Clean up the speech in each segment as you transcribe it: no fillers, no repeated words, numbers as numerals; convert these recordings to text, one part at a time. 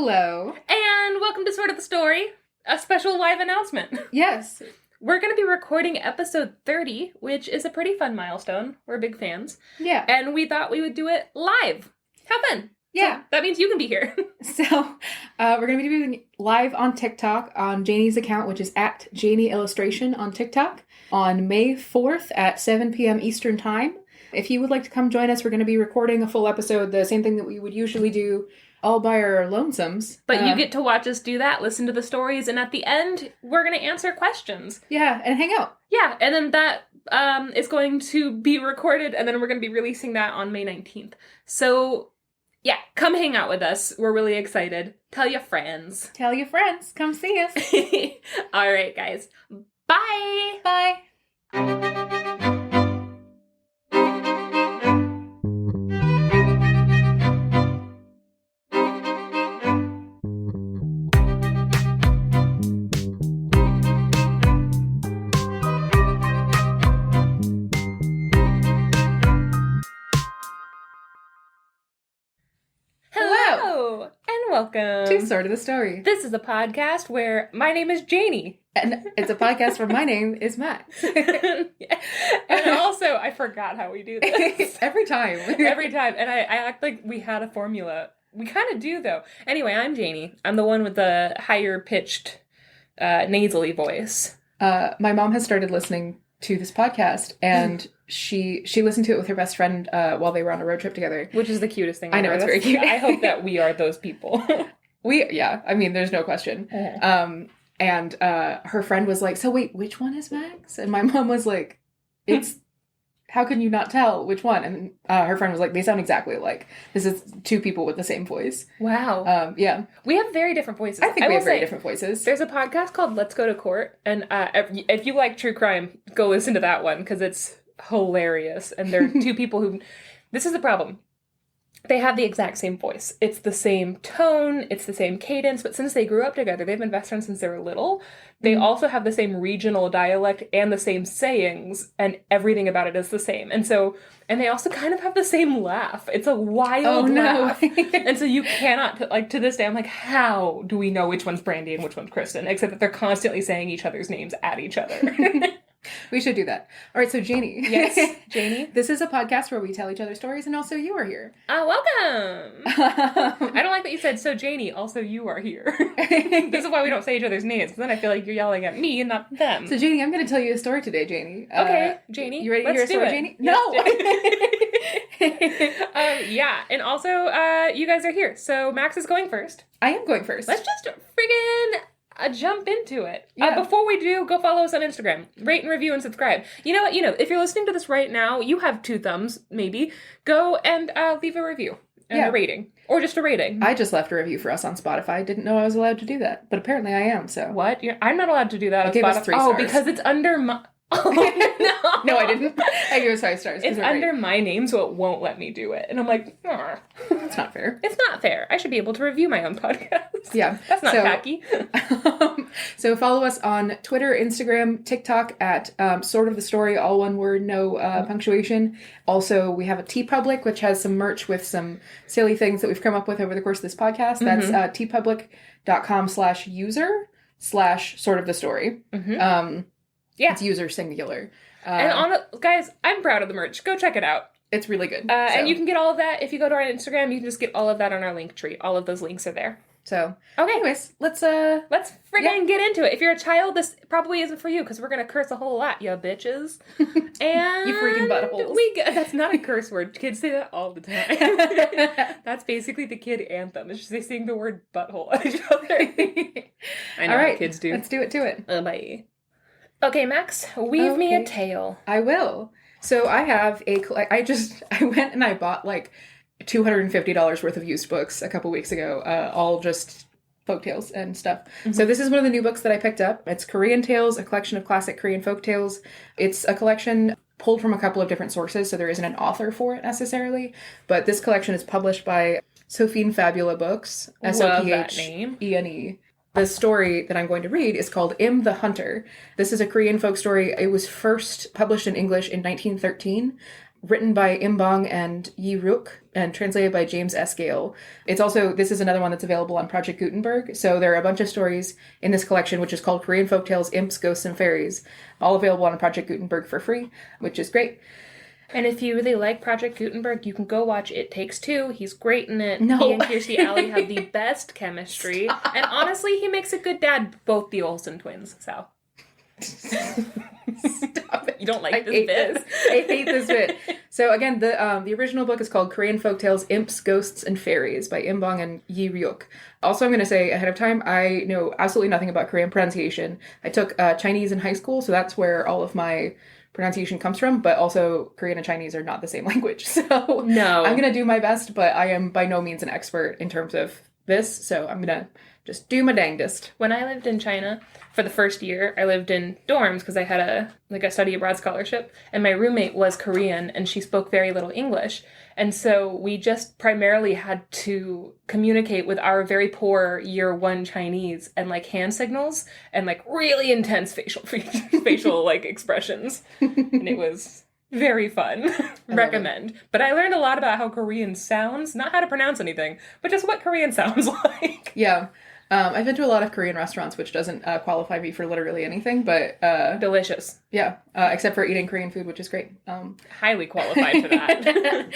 Hello. And welcome to Sort of the Story, a special live announcement. Yes. We're going to be recording episode 30, which is a pretty fun milestone. We're big fans. Yeah. And we thought we would do it live. How fun. Yeah. So that means you can be here. So, we're going to be doing live on TikTok on Janey's account, which is at Janey Illustration on TikTok, on May 4th at 7 p.m. Eastern Time. If you would like to come join us, we're going to be recording a full episode, the same thing that we would usually do all by our lonesomes. But you get to watch us do that, listen to the stories, and at the end, we're going to answer questions. Yeah, and hang out. Yeah, and then that is going to be recorded, and then we're going to be releasing that on May 19th. So, yeah, come hang out with us. We're really excited. Tell your friends. Tell your friends. Come see us. All right, guys. Bye. Bye. Hello, and welcome To Sort of the Story. This is a podcast where my name is Janey. And it's a podcast where my name is Max. And also, I forgot how we do this. Every time. Every time. And I act like we had a formula. We kind of do, though. Anyway, I'm Janey. I'm the one with the higher-pitched, nasally voice. My mom has started listening to this podcast, and she listened to it with her best friend while they were on a road trip together. Which is the cutest thing ever. I know, it's very cute. I hope that we are those people. I mean, there's no question. And her friend was like, so wait, which one is Max? And my mom was like, how can you not tell which one? And her friend was like, they sound exactly alike. This is two people with the same voice. Wow. Yeah. We have very different voices. I think we have very different voices. There's a podcast called Let's Go to Court. And if you like true crime, go listen to that one because it's hilarious. And they're two people who... This is the problem. They have the exact same voice. It's the same tone, it's the same cadence, but since they grew up together, they've been best friends since they were little, they also have the same regional dialect and the same sayings, and everything about it is the same. And they also kind of have the same laugh. It's a wild laugh. And so you cannot, to this day, I'm like, how do we know which one's Brandy and which one's Kristen? Except that they're constantly saying each other's names at each other. We should do that. All right, so Janey. Yes, Janey. This is a podcast where we tell each other stories, and also you are here. Welcome. I don't like that you said, so Janey, also you are here. This is why we don't say each other's names, because then I feel like you're yelling at me and not them. So Janey, I'm going to tell you a story today, Janey. Okay, Janey. You ready to hear a story, Janey? Yes, No! Yeah, and also, you guys are here, so Max is going first. I am going first. Let's just friggin' jump into it. Yeah. Before we do, go follow us on Instagram. Rate and review and subscribe. You know what? If you're listening to this right now, you have 2 thumbs, maybe. Go and leave a review and a rating. Or just a rating. I just left a review for us on Spotify. Didn't know I was allowed to do that. But apparently I am, so. What? I'm not allowed to do that on gave Spotify. us 3 stars. Oh, because it's under my... Oh, no. No, I didn't. I gave us 5 stars. It's under my name, so it won't let me do it. And I'm like, it's not fair. It's not fair. I should be able to review my own podcast. Yeah. That's not tacky. So follow us on Twitter, Instagram, TikTok at Sort of the Story, all one word, no punctuation. Also, we have a TeePublic, which has some merch with some silly things that we've come up with over the course of this podcast. That's teepublic.com/user/Sort of the Story. Yeah. It's user singular. And guys, I'm proud of the merch. Go check it out. It's really good. And you can get all of that if you go to our Instagram. You can just get all of that on our link tree. All of those links are there. So, okay. Anyways, let's friggin' get into it. If you're a child, this probably isn't for you because we're gonna curse a whole lot, you bitches. And you freaking buttholes. That's not a curse word. Kids say that all the time. That's basically the kid anthem. It's just they sing the word butthole at each other. I know what kids do. Let's do it to it. Bye. Okay, Max, weave me a tale. I will. So I have I went and I bought like $250 worth of used books a couple weeks ago, all just folktales and stuff. So this is one of the new books that I picked up. It's Korean Tales, a collection of classic Korean folktales. It's a collection pulled from a couple of different sources, so there isn't an author for it necessarily. But this collection is published by Sophine Fabula Books, Sophene. The story that I'm going to read is called Im the Hunter. This is a Korean folk story. It was first published in English in 1913 written by Imbong and Yi Ryuk and translated by James S. Gale. This is another one that's available on Project Gutenberg. So there are a bunch of stories in this collection, which is called Korean Folktales, Imps, Ghosts, and Fairies, all available on Project Gutenberg for free, which is great. And if you really like Project Gutenberg, you can go watch It Takes Two. He's great in it. No. He and Kirstie Alley have the best chemistry. Stop. And honestly, he makes a good dad, both the Olsen twins, so. Stop it. You don't like this bit? I hate this bit. So again, the original book is called Korean Folktales, Imps, Ghosts, and Fairies by Imbong and Yi Ryuk. Also, I'm going to say ahead of time, I know absolutely nothing about Korean pronunciation. I took Chinese in high school, so that's where all of my pronunciation comes from, but also Korean and Chinese are not the same language. So no. I'm going to do my best, but I am by no means an expert in terms of this, so I'm going to just do my dangdest. When I lived in China, for the first year, I lived in dorms because I had a study abroad scholarship, and my roommate was Korean, and she spoke very little English. And so we just primarily had to communicate with our very poor year one Chinese and like hand signals and like really intense facial like expressions. And it was very fun. Recommend. But I learned a lot about how Korean sounds, not how to pronounce anything, but just what Korean sounds like. Yeah. I've been to a lot of Korean restaurants, which doesn't qualify me for literally anything, but... delicious. Yeah, except for eating Korean food, which is great. Highly qualified for that.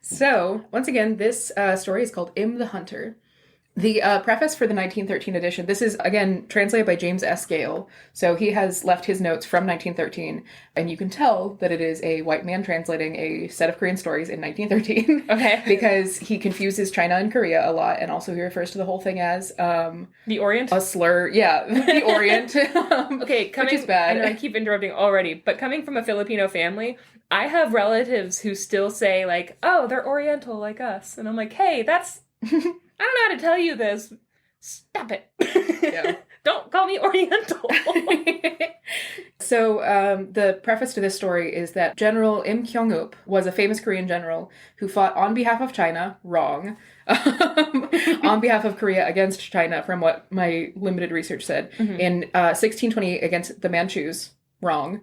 So, once again, this story is called Im the Hunter. The preface for the 1913 edition, this is, again, translated by James S. Gale. So he has left his notes from 1913, and you can tell that it is a white man translating a set of Korean stories in 1913. Okay. Because he confuses China and Korea a lot, and also he refers to the whole thing as... the Orient? A slur. Yeah, the Orient. Okay, which is bad. I know I keep interrupting already, but coming from a Filipino family, I have relatives who still say, like, oh, they're Oriental like us. And I'm like, hey, that's... I don't know how to tell you this. Stop it. Yeah. Don't call me Oriental. So the preface to this story is that General Im Kyung-up was a famous Korean general who fought on behalf of China, wrong, on behalf of Korea against China, from what my limited research said, in 1628 against the Manchus, wrong,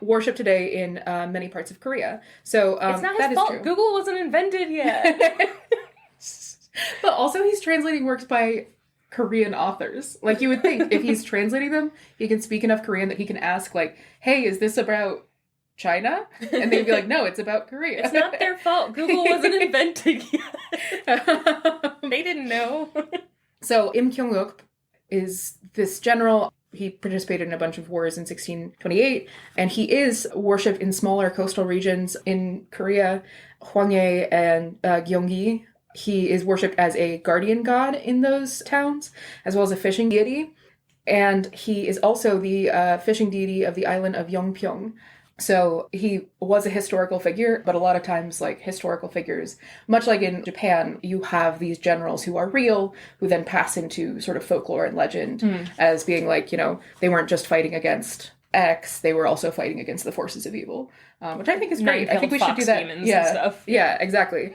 worshipped today in many parts of Korea. So it's not that his is fault. true. Google wasn't invented yet. But also he's translating works by Korean authors. Like, you would think if he's translating them, he can speak enough Korean that he can ask, like, hey, is this about China? And they'd be like, no, it's about Korea. It's not their fault. Google wasn't invented yet. They didn't know. So Im Kyung-up is this general. He participated in a bunch of wars in 1628, and he is worshipped in smaller coastal regions in Korea, Hwanghae and Gyeonggi. He is worshipped as a guardian god in those towns, as well as a fishing deity. And he is also the fishing deity of the island of Yeongpyeong. So he was a historical figure, but a lot of times, like, historical figures, much like in Japan, you have these generals who are real, who then pass into sort of folklore and legend as being like, you know, they weren't just fighting against X, they were also fighting against the forces of evil, which I think is great. I think we should do that. And stuff. Yeah, exactly.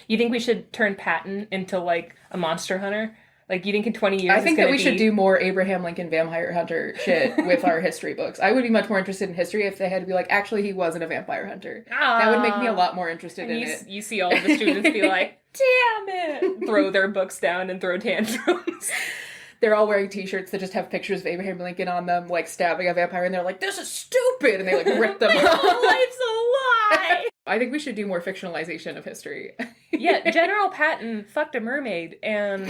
You think we should turn Patton into, like, a monster hunter? Like, you think in 20 years I think that we should do more Abraham Lincoln vampire hunter shit with our history books. I would be much more interested in history if they had to be like, actually, he wasn't a vampire hunter. That would make me a lot more interested in it. You see all of the students be like, damn it! Throw their books down and throw tantrums. They're all wearing t-shirts that just have pictures of Abraham Lincoln on them, like, stabbing a vampire, and they're like, this is stupid! And they, like, rip them My off. whole life's a lie! I think we should do more fictionalization of history. Yeah, General Patton fucked a mermaid, and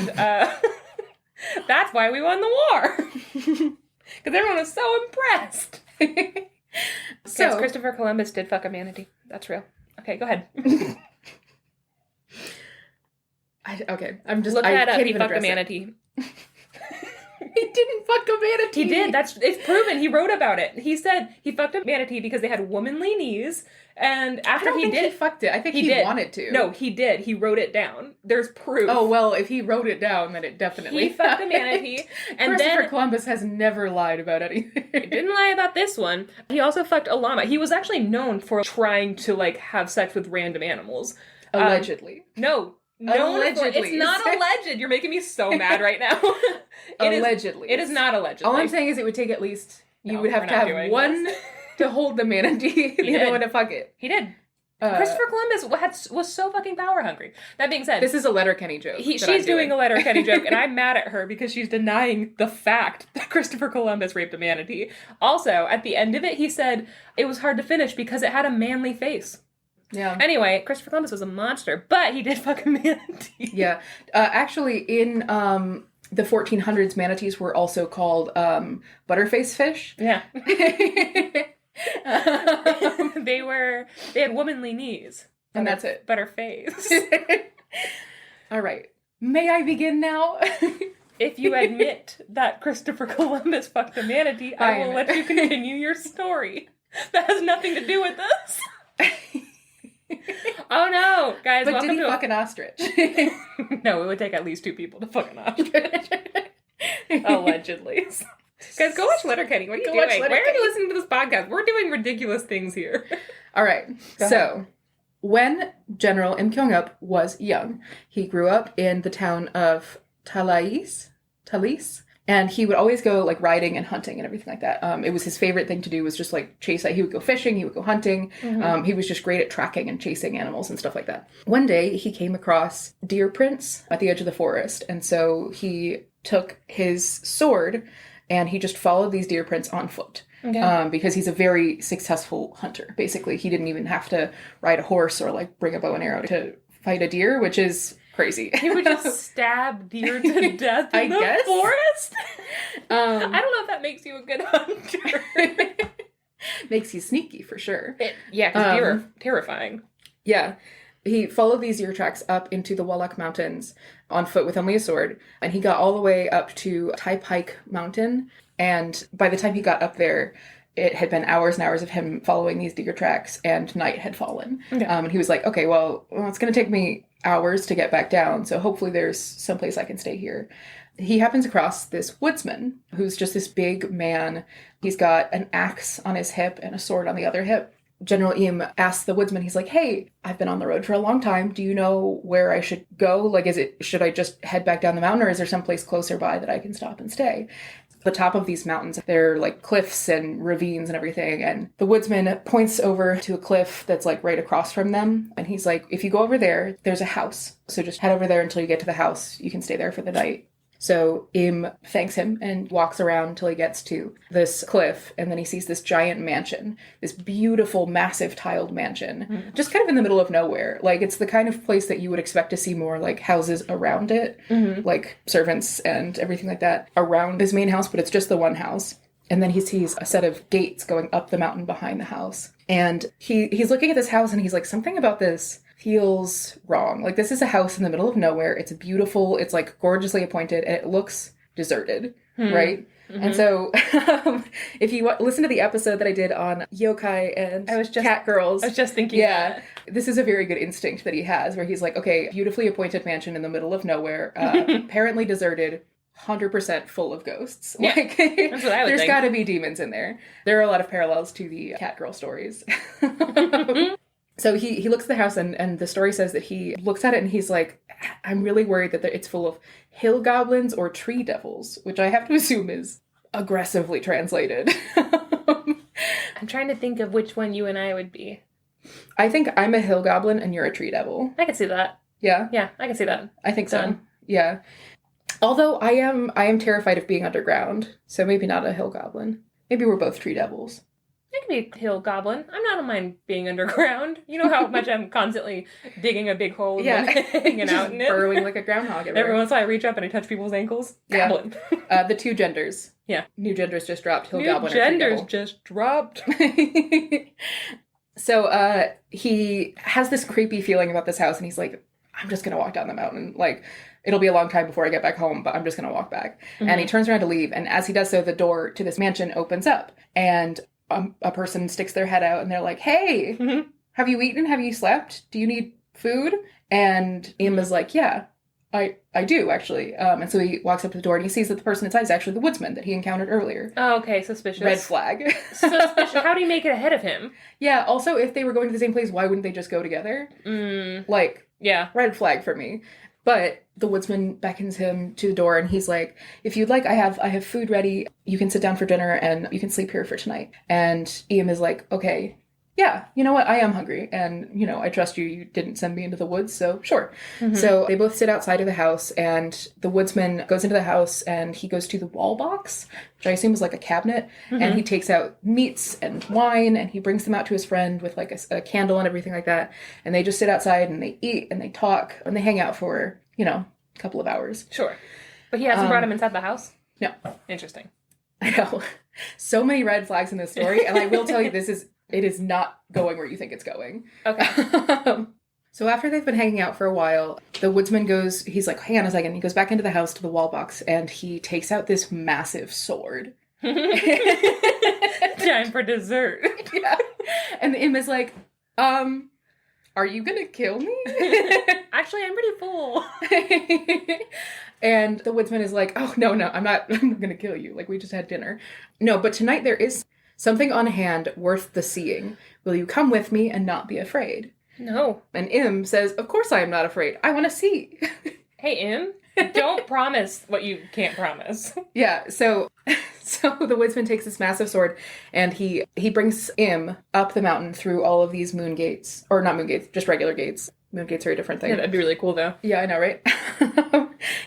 that's why we won the war. Because everyone was so impressed. So yes, Christopher Columbus did fuck a manatee. That's real. Okay, go ahead. I'm just... Look that up. Can't He even fucked a address manatee. He didn't fuck a manatee. He did. It's proven. He wrote about it. He said he fucked a manatee because they had womanly knees, and after he fucked it. I think he wanted to. No, he did. He wrote it down. There's proof. Oh, well, if he wrote it down, then it definitely He fucked a manatee. And Christopher Columbus has never lied about anything. He didn't lie about this one. He also fucked a llama. He was actually known for trying to, like, have sex with random animals. Allegedly. No, allegedly. It's not alleged. You're making me so mad right now. Allegedly. It is not allegedly. All I'm saying is it would take at least... You would have to have one this. to hold the manatee, the other one to fuck it. He did. Christopher Columbus was so fucking power hungry. That being said, this is a Letterkenny joke. She's doing a Letterkenny joke, and I'm mad at her because she's denying the fact that Christopher Columbus raped a manatee. Also, at the end of it, he said it was hard to finish because it had a manly face. Yeah. Anyway, Christopher Columbus was a monster, but he did fuck a manatee. Yeah. Actually, in the 1400s, manatees were also called butterface fish. Yeah. They had womanly knees. And that's it. Better face. All right. May I begin now? If you admit that Christopher Columbus fucked a manatee, I will let you continue your story. That has nothing to do with this. Oh no, guys! But did he fuck an ostrich? No, it would take at least 2 people to fuck an ostrich. Allegedly. Guys, go watch Letterkenny. What are you doing? Why are you listening to this podcast? We're doing ridiculous things here. All right. So, when General Im Kyung-up was young, he grew up in the town of Talais, and he would always go like riding and hunting and everything like that. It was his favorite thing to do was just like chase. He would go fishing, he would go hunting. He was just great at tracking and chasing animals and stuff like that. One day he came across deer prints at the edge of the forest, and so he took his sword and he just followed these deer prints on foot. Okay. Because he's a very successful hunter. Basically, he didn't even have to ride a horse or like bring a bow and arrow to fight a deer, which is crazy. He would just stab deer to death in the forest? I don't know if that makes you a good hunter. Makes you sneaky, for sure. Yeah, because deer are terrifying. Yeah. He followed these deer tracks up into the Wallach Mountains on foot with only a sword, and he got all the way up to Tai Pike Mountain, and by the time he got up there, it had been hours and hours of him following these deer tracks, and night had fallen. Okay. And he was like, okay, well, it's going to take me hours to get back down, so hopefully there's someplace I can stay here. He happens across this woodsman, who's just this big man. He's got an axe on his hip and a sword on the other hip. General Im asks the woodsman, he's like, hey, I've been on the road for a long time. Do you know where I should go? Like, should I just head back down the mountain, or is there someplace closer by that I can stop and stay? The top of these mountains, they're like cliffs and ravines and everything. And the woodsman points over to a cliff that's like right across from them. And he's like, if you go over there, there's a house. So just head over there until you get to the house. You can stay there for the night. So Im thanks him and walks around until he gets to this cliff, and then he sees this giant mansion, this beautiful, massive tiled mansion, just kind of in the middle of nowhere. Like, it's the kind of place that you would expect to see more, like, houses around it, like servants and everything like that around his main house, but it's just the one house. And then he sees a set of gates going up the mountain behind the house. And he's looking at this house, and he's like, something about this feels wrong. Like, this is a house in the middle of nowhere. It's beautiful. It's like gorgeously appointed, and it looks deserted, right? And so if you listen to the episode that I did on yokai and cat girls. I was just thinking that. This is a very good instinct that he has, where he's like, okay, beautifully appointed mansion in the middle of nowhere, apparently dedeserted, 100% full of ghosts. Yeah, like, that's what I would there's think. got to be demons in there. There are a lot of parallels to the cat girl stories. So he looks at the house, and the story says that he looks at it and he's like, I'm really worried that it's full of hill goblins or tree devils, which I have to assume is aggressively translated. I'm trying to think of which one you and I would be. I think I'm a hill goblin and you're a tree devil. I can see that. Yeah? Yeah, I can see that. I think so. Yeah. Although I am terrified of being underground, so maybe not a hill goblin. Maybe we're both tree devils. I could be a hill goblin. I don't mind being underground. You know how much I'm constantly digging a big hole and then hanging out in it? Burrowing like a groundhog. Every once in a while I reach up and I touch people's ankles. Goblin. The two genders. Yeah. New genders just dropped. Hill New goblin genders just dropped. So he has this creepy feeling about this house, and he's like, I'm just going to walk down the mountain. Like, it'll be a long time before I get back home, but I'm just going to walk back. And he turns around to leave, and as he does so, the door to this mansion opens up, and a person sticks their head out, and they're like, hey, have you eaten? Have you slept? Do you need food? And Im is like, yeah, I do, actually. And so he walks up to the door, and he sees that the person inside is actually the woodsman that he encountered earlier. Oh, okay, suspicious. Red flag. Suspicious. How do you make it ahead of him? Yeah, also, if they were going to the same place, why wouldn't they just go together? Like, yeah, red flag for me. But the woodsman beckons him to the door, and he's like, if you'd like, I have food ready. You can sit down for dinner, and you can sleep here for tonight. And Ian is like, okay, yeah, you know what? I am hungry. And, I trust you. You didn't send me into the woods. So sure. So they both sit outside of the house, and the woodsman goes into the house and he goes to the wall box, which I assume is like a cabinet. And he takes out meats and wine and he brings them out to his friend with like a candle and everything like that. And they just sit outside and they eat and they talk and they hang out for, a couple of hours. Sure. But he hasn't brought him inside the house? No. Interesting. I know. So many red flags in this story. And I will tell you, it is not going where you think it's going. Okay. So after they've been hanging out for a while, the woodsman he's like, hang on a second. He goes back into the house to the wall box and he takes out this massive sword. Time for dessert. Yeah. And Im is like, are you gonna kill me? Actually, I'm pretty full. And the woodsman is like, oh, no, I'm not gonna kill you. Like, we just had dinner. No, but tonight there is something on hand worth the seeing. Will you come with me and not be afraid? No. And Im says, of course I am not afraid. I want to see. Hey, Im, don't promise what you can't promise. Yeah, so the woodsman takes this massive sword and he brings Im up the mountain through all of these moon gates. Or not moon gates, just regular gates. Moon gates are a different thing. Yeah, that'd be really cool, though. Yeah, I know, right?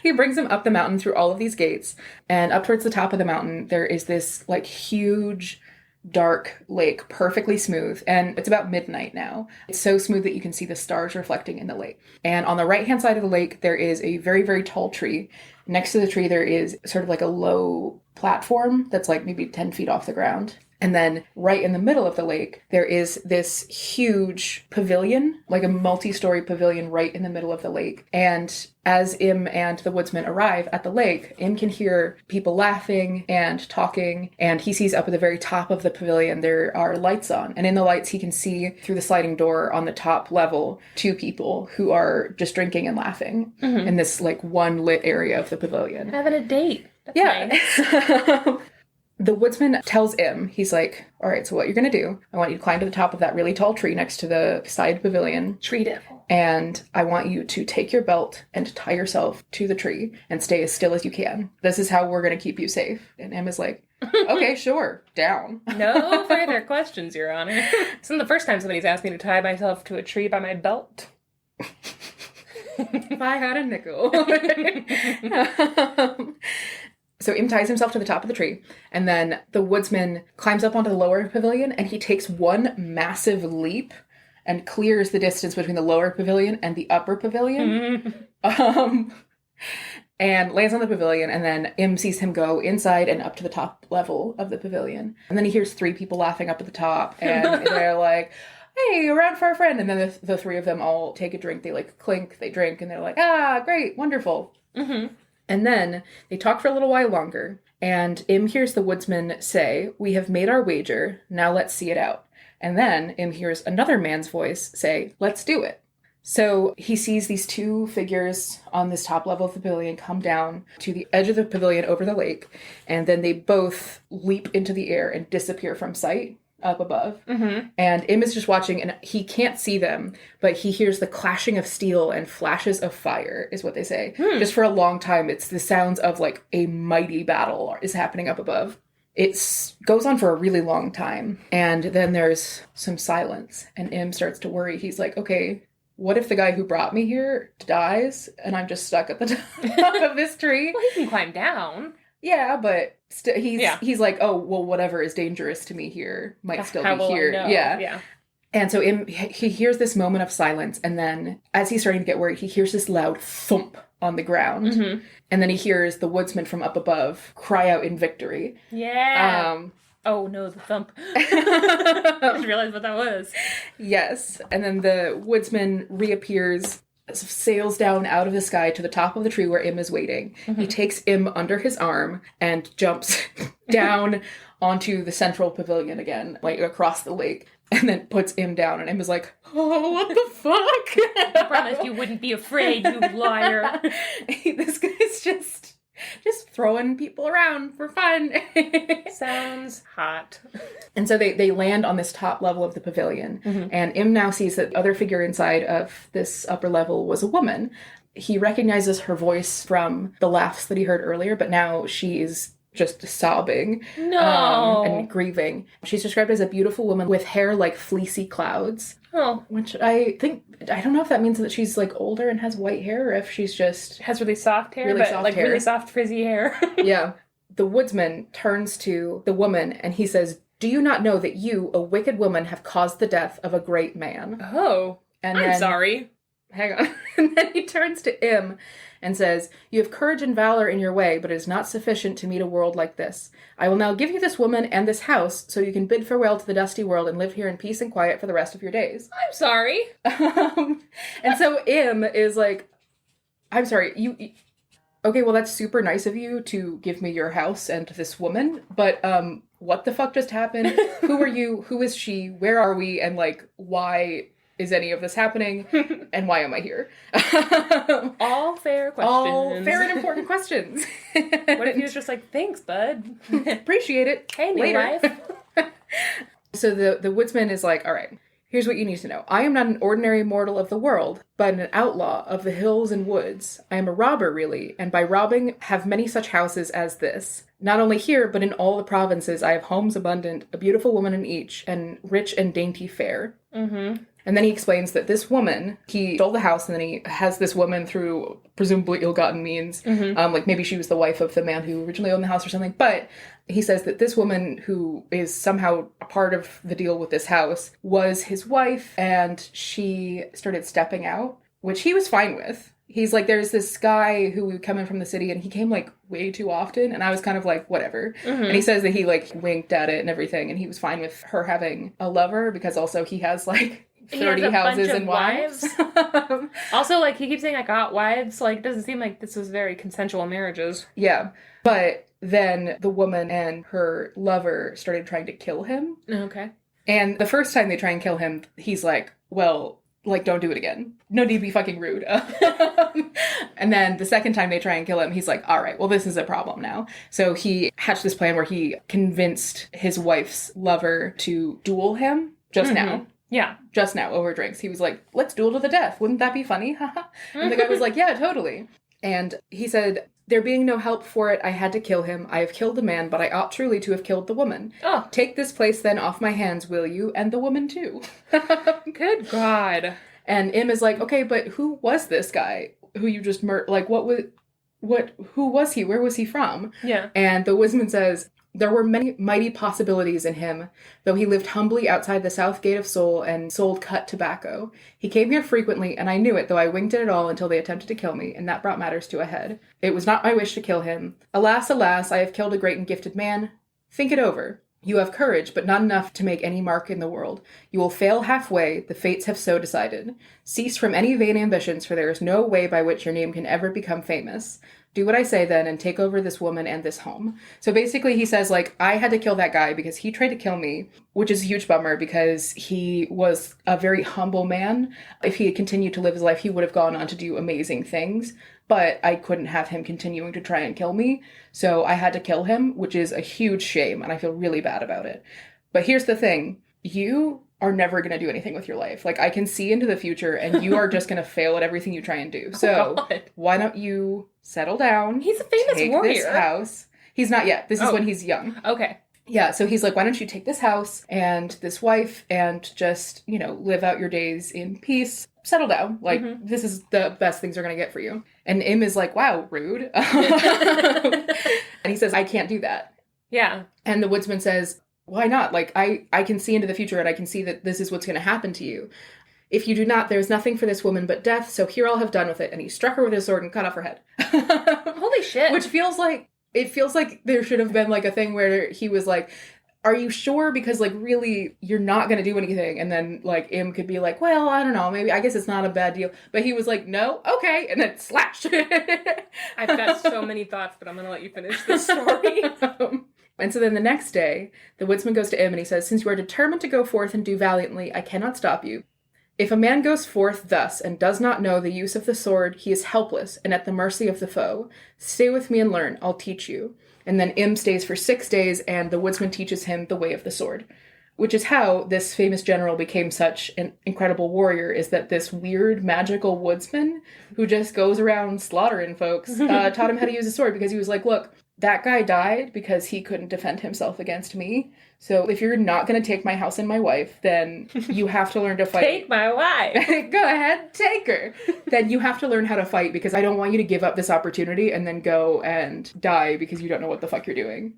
He brings him up the mountain through all of these gates. And up towards the top of the mountain, there is this, like, huge, dark lake, perfectly smooth. And it's about midnight now. It's so smooth that you can see the stars reflecting in the lake. And on the right-hand side of the lake, there is a very, very tall tree. Next to the tree, there is sort of like a low platform that's like maybe 10 feet off the ground. And then right in the middle of the lake, there is this huge pavilion, like a multi-story pavilion right in the middle of the lake. And as Im and the woodsman arrive at the lake, Im can hear people laughing and talking. And he sees up at the very top of the pavilion, there are lights on. And in the lights, he can see through the sliding door on the top level, 2 people who are just drinking and laughing in this like one lit area of the pavilion. Having a date. That's yeah. Nice. The woodsman tells Im, he's like, all right, so what you're going to do, I want you to climb to the top of that really tall tree next to the side pavilion. Tree devil. And I want you to take your belt and tie yourself to the tree and stay as still as you can. This is how we're going to keep you safe. And Im is like, okay, sure, down. No further questions, Your Honor. This isn't the first time somebody's asked me to tie myself to a tree by my belt. If I had a nickel. So Im ties himself to the top of the tree, and then the woodsman climbs up onto the lower pavilion, and he takes one massive leap and clears the distance between the lower pavilion and the upper pavilion. And lands on the pavilion, and then Im sees him go inside and up to the top level of the pavilion. And then he hears 3 people laughing up at the top, and they're like, hey, around for our friend. And then the 3 of them all take a drink. They like clink, they drink, and they're like, ah, great, wonderful. Mm-hmm. And then they talk for a little while longer, and Im hears the woodsman say, we have made our wager, now let's see it out. And then Im hears another man's voice say, let's do it. So he sees these 2 figures on this top level of the pavilion come down to the edge of the pavilion over the lake, and then they both leap into the air and disappear from sight up above. Mm-hmm. And Im is just watching, and he can't see them, but he hears the clashing of steel and flashes of fire, is what they say. Just for a long time, it's the sounds of like a mighty battle is happening up above. It goes on for a really long time, and then there's some silence, and Im starts to worry. He's like, okay, what if the guy who brought me here dies, and I'm just stuck at the top of this tree? Well, he can climb down. Yeah, but he's like, oh, well, whatever is dangerous to me here might still be here. Yeah. And so he hears this moment of silence, and then as he's starting to get worried, he hears this loud thump on the ground. Mm-hmm. And then he hears the woodsman from up above cry out in victory. Yeah. Oh, no, the thump. I just realized what that was. Yes. And then the woodsman reappears, sails down out of the sky to the top of the tree where Im is waiting. Mm-hmm. He takes Im under his arm and jumps down onto the central pavilion again, like across the lake, and then puts Im down. And Im is like, oh, what the fuck? I promised you wouldn't be afraid, you liar. This guy's just throwing people around for fun. Sounds hot. And so they land on this top level of the pavilion. Mm-hmm. And Im now sees that the other figure inside of this upper level was a woman. He recognizes her voice from the laughs that he heard earlier, but now she's just sobbing and grieving. She's described as a beautiful woman with hair like fleecy clouds. Oh. Which I don't know if that means that she's like older and has white hair, or if she's just... Has really soft hair, really but soft like hair. really soft frizzy hair. Yeah. The woodsman turns to the woman and he says, "Do you not know that you, a wicked woman, have caused the death of a great man?" Oh. I'm sorry. Hang on. And then he turns to Im and says, "You have courage and valor in your way, but it is not sufficient to meet a world like this. I will now give you this woman and this house so you can bid farewell to the dusty world and live here in peace and quiet for the rest of your days." I'm sorry. And so Im is like, "I'm sorry, you okay, well that's super nice of you to give me your house and this woman, but what the fuck just happened? Who are you? Who is she? Where are we? And like, why is any of this happening? And why am I here?" All fair questions. All fair and important questions. What if he was just like, "Thanks, bud. Appreciate it. Hey, new Later." life. So the woodsman is like, "All right, here's what you need to know. I am not an ordinary mortal of the world, but an outlaw of the hills and woods. I am a robber, really, and by robbing have many such houses as this. Not only here, but in all the provinces, I have homes abundant, a beautiful woman in each, and rich and dainty fare." Mm-hmm. And then he explains that this woman, he stole the house, and then he has this woman through presumably ill-gotten means. Mm-hmm. Like maybe she was the wife of the man who originally owned the house or something. But he says that this woman, who is somehow a part of the deal with this house, was his wife, and she started stepping out, which he was fine with. He's like, there's this guy who would come in from the city, and he came like way too often, and I was kind of like, whatever. Mm-hmm. And he says that he like winked at it and everything, and he was fine with her having a lover, because also he has like 30 houses and wives. Also, like, he keeps saying, "I got wives." Like, it doesn't seem like this was very consensual marriages. Yeah. But then the woman and her lover started trying to kill him. Okay. And the first time they try and kill him, he's like, "Well, like, don't do it again. No need to be fucking rude." And then the second time they try and kill him, he's like, "All right, well, this is a problem now." So he hatched this plan where he convinced his wife's lover to duel him just now. Yeah. Just now, over drinks. He was like, "Let's duel to the death. Wouldn't that be funny?" And the guy was like, "Yeah, totally." And he said, "There being no help for it, I had to kill him. I have killed the man, but I ought truly to have killed the woman. Oh. Take this place then off my hands, will you? And the woman too." Good God. And Im is like, "Okay, but who was this guy who you just murdered? Like, who was he? Where was he from?" Yeah. And the woodsman says, "There were many mighty possibilities in him, though he lived humbly outside the south gate of Seoul and sold cut tobacco. He came here frequently, and I knew it, though I winked at it all until they attempted to kill me, and that brought matters to a head. It was not my wish to kill him. Alas, alas, I have killed a great and gifted man. Think it over. You have courage, but not enough to make any mark in the world. You will fail halfway, the fates have so decided. Cease from any vain ambitions, for there is no way by which your name can ever become famous. Do what I say then, and take over this woman and this home." So basically he says, like, I had to kill that guy because he tried to kill me, which is a huge bummer because he was a very humble man. If he had continued to live his life, he would have gone on to do amazing things, but I couldn't have him continuing to try and kill me. So I had to kill him, which is a huge shame, and I feel really bad about it. But here's the thing. You are never going to do anything with your life. Like, I can see into the future, and you are just going to fail at everything you try and do. So why don't you settle down? He's a famous warrior. This house. He's not yet. This is when he's young. Okay. Yeah, so he's like, why don't you take this house and this wife and just, live out your days in peace. Settle down. Like, this is the best things are going to get for you. And Im is like, wow, rude. And he says, I can't do that. Yeah. And the woodsman says, why not? Like, I can see into the future and I can see that this is what's going to happen to you. If you do not, there is nothing for this woman but death, so here I'll have done with it. And he struck her with his sword and cut off her head. Holy shit. Which feels like there should have been like a thing where he was like, are you sure? Because like really, you're not going to do anything. And then like Im could be like, well, I don't know, maybe, I guess it's not a bad deal. But he was like, no, okay. And then slash. I've got so many thoughts, but I'm going to let you finish this story. And so then the next day, the woodsman goes to Im and he says, since you are determined to go forth and do valiantly, I cannot stop you. If a man goes forth thus and does not know the use of the sword, he is helpless and at the mercy of the foe. Stay with me and learn. I'll teach you. And then Im stays for 6 days and the woodsman teaches him the way of the sword. which is how this famous general became such an incredible warrior, is that this weird magical woodsman who just goes around slaughtering folks taught him how to use a sword, because he was like, look, that guy died because he couldn't defend himself against me. So if you're not going to take my house and my wife, then you have to learn to fight. Take my wife. Go ahead, take her. Then you have to learn how to fight, because I don't want you to give up this opportunity and then go and die because you don't know what the fuck you're doing.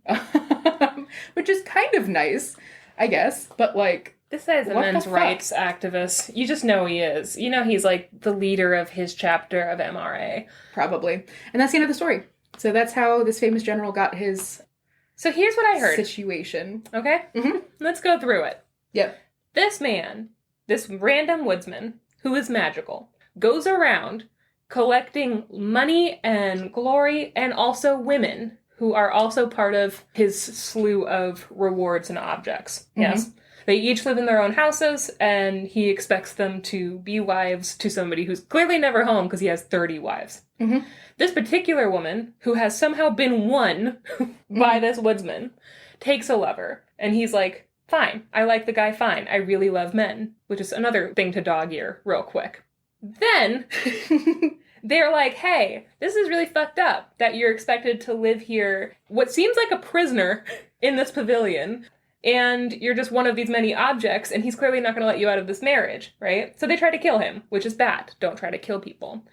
Which is kind of nice, I guess. But like, this guy's a men's rights activist. You just know he is. You know he's like the leader of his chapter of MRA. Probably. And that's the end of the story. So that's how this famous general got his... So here's what I heard. Situation. Okay? Mm-hmm. Let's go through it. Yep. This man, this random woodsman, who is magical, goes around collecting money and glory and also women who are also part of his slew of rewards and objects. Mm-hmm. Yes? They each live in their own houses, and he expects them to be wives to somebody who's clearly never home because he has 30 wives. Mm-hmm. This particular woman, who has somehow been won by this woodsman, takes a lover, and he's like, fine, I like the guy fine. I really love men, which is another thing to dog ear real quick. Then they're like, hey, this is really fucked up that you're expected to live here, what seems like a prisoner in this pavilion, and you're just one of these many objects, and he's clearly not going to let you out of this marriage, right? So they try to kill him, which is bad. Don't try to kill people.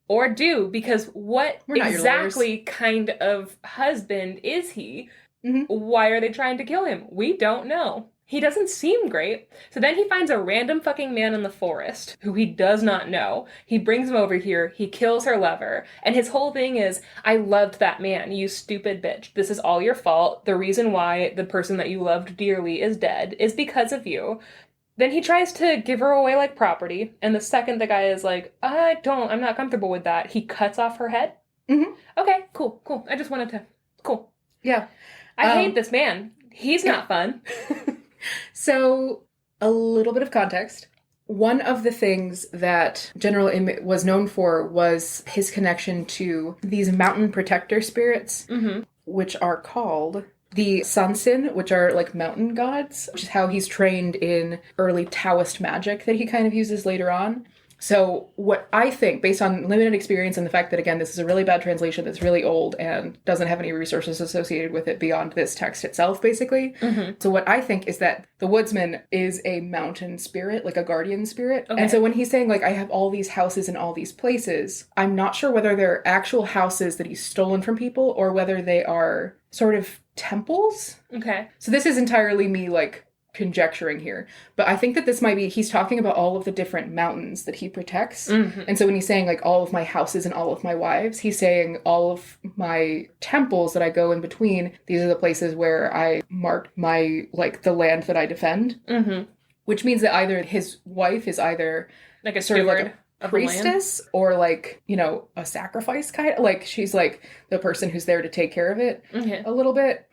Or do, because what exactly kind of husband is he? Mm-hmm. Why are they trying to kill him? We don't know. He doesn't seem great. So then he finds a random fucking man in the forest who he does not know. He brings him over here. He kills her lover. And his whole thing is, I loved that man, you stupid bitch. This is all your fault. The reason why the person that you loved dearly is dead is because of you. Then he tries to give her away like property. And the second the guy is like, I'm not comfortable with that, he cuts off her head. Mm-hmm. Okay, cool. I just wanted to, cool. Yeah. I hate this man. He's not fun. So, a little bit of context. One of the things that General Im was known for was his connection to these mountain protector spirits, mm-hmm. which are called the Samson, which are like mountain gods, which is how he's trained in early Taoist magic that he kind of uses later on. So what I think, based on limited experience and the fact that, again, this is a really bad translation that's really old and doesn't have any resources associated with it beyond this text itself, basically. Mm-hmm. So what I think is that the woodsman is a mountain spirit, like a guardian spirit. Okay. And so when he's saying, like, I have all these houses in all these places, I'm not sure whether they're actual houses that he's stolen from people or whether they are sort of temples. Okay. So this is entirely me, like, conjecturing here, but I think that this might be, he's talking about all of the different mountains that he protects. Mm-hmm. And so when he's saying like all of my houses and all of my wives, he's saying all of my temples that I go in between, these are the places where I mark my, like, the land that I defend. Mm-hmm. Which means that either his wife is either like a sort of like a of priestess or like, you know, a sacrifice kind of, like she's like the person who's there to take care of it a little bit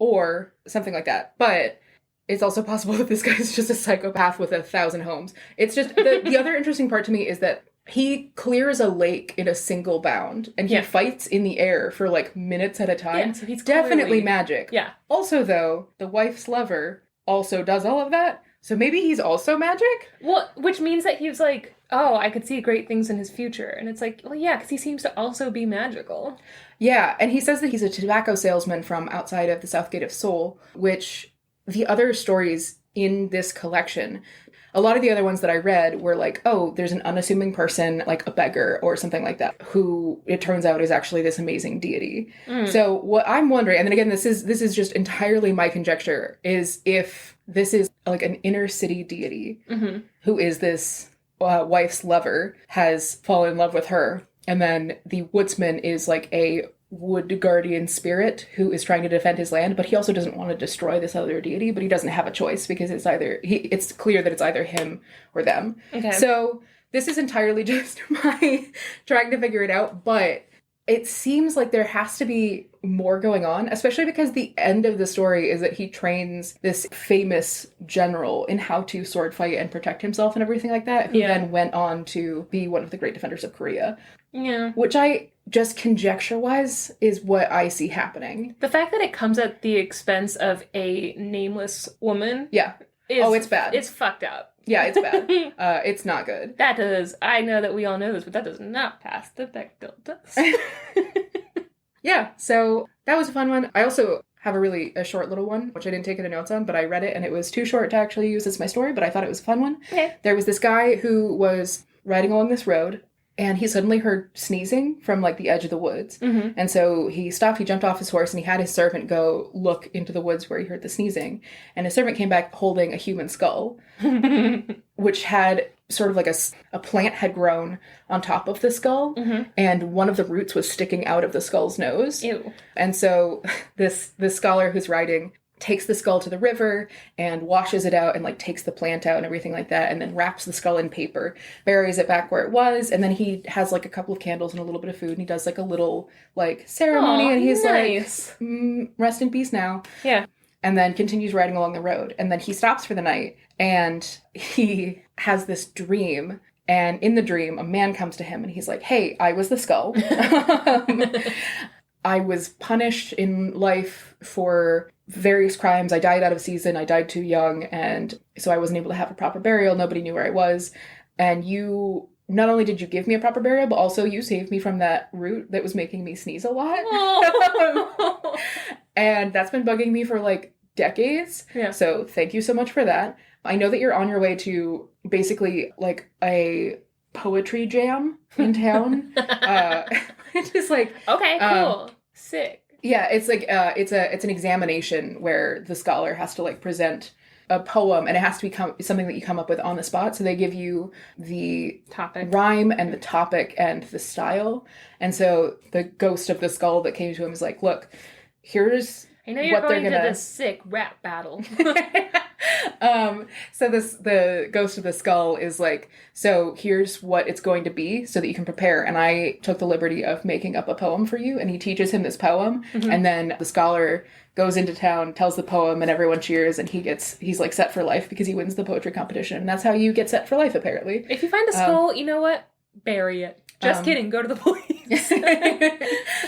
or something like that. But it's also possible that this guy's just a psychopath with 1,000 homes. It's just, the other interesting part to me is that he clears a lake in a single bound, and he fights in the air for, like, minutes at a time. Yeah, so he's definitely magic. Yeah. Also, though, the wife's lover also does all of that, so maybe he's also magic? Well, which means that he's like, oh, I could see great things in his future. And it's like, well, yeah, because he seems to also be magical. Yeah, and he says that he's a tobacco salesman from outside of the South Gate of Seoul, which... The other stories in this collection, a lot of the other ones that I read were like, oh, there's an unassuming person, like a beggar or something like that, who it turns out is actually this amazing deity. Mm. So what I'm wondering, and then again, this is just entirely my conjecture, is if this is like an inner city deity mm-hmm. who is this wife's lover, has fallen in love with her, and then the woodsman is like a wood guardian spirit who is trying to defend his land, but he also doesn't want to destroy this other deity, but he doesn't have a choice because it's clear that it's either him or them. Okay. So this is entirely just my trying to figure it out, but it seems like there has to be more going on, especially because the end of the story is that he trains this famous general in how to sword fight and protect himself and everything like that, who then went on to be one of the great defenders of Korea. Yeah. Which I just conjecture-wise is what I see happening. The fact that it comes at the expense of a nameless woman. Yeah. It's bad. It's fucked up. Yeah, it's bad. It's not good. That does. I know that we all know this, but that does not pass the Bechdel test. Yeah, so that was a fun one. I also have a short little one, which I didn't take any notes on, but I read it and it was too short to actually use as my story, but I thought it was a fun one. Okay. There was this guy who was riding along this road, and he suddenly heard sneezing from, like, the edge of the woods. Mm-hmm. And so he stopped, he jumped off his horse, and he had his servant go look into the woods where he heard the sneezing. And his servant came back holding a human skull, which had sort of like a plant had grown on top of the skull, and one of the roots was sticking out of the skull's nose. Ew. And so this scholar who's riding takes the skull to the river and washes it out and, like, takes the plant out and everything like that, and then wraps the skull in paper, buries it back where it was, and then he has, like, a couple of candles and a little bit of food, and he does, like, a little, like, ceremony. And he's nice. like, rest in peace now. Yeah. And then continues riding along the road, and then he stops for the night, and he has this dream. And in the dream, a man comes to him and he's like, hey, I was the skull. I was punished in life for various crimes. I died out of season. I died too young. And so I wasn't able to have a proper burial. Nobody knew where I was. And you, not only did you give me a proper burial, but also you saved me from that root that was making me sneeze a lot. Oh. And that's been bugging me for, like, decades. Yeah. So thank you so much for that. I know that you're on your way to basically, like, a poetry jam in town. It's just like, Okay, cool. Sick. yeah, it's like it's an examination where the scholar has to, like, present a poem, and it has to be something that you come up with on the spot. So they give you the Topic. rhyme and the topic and the style. And so the ghost of the skull that came to him is like, look, here's I know you're what they're going to gonna... this sick rap battle. So the ghost of the skull is like, so here's what it's going to be so that you can prepare. And I took the liberty of making up a poem for you, and he teaches him this poem. And then the scholar goes into town, tells the poem, and everyone cheers, and he's like set for life because he wins the poetry competition. And that's how you get set for life, apparently. If you find a skull, you know what? Bury it. Just kidding. Go to the police.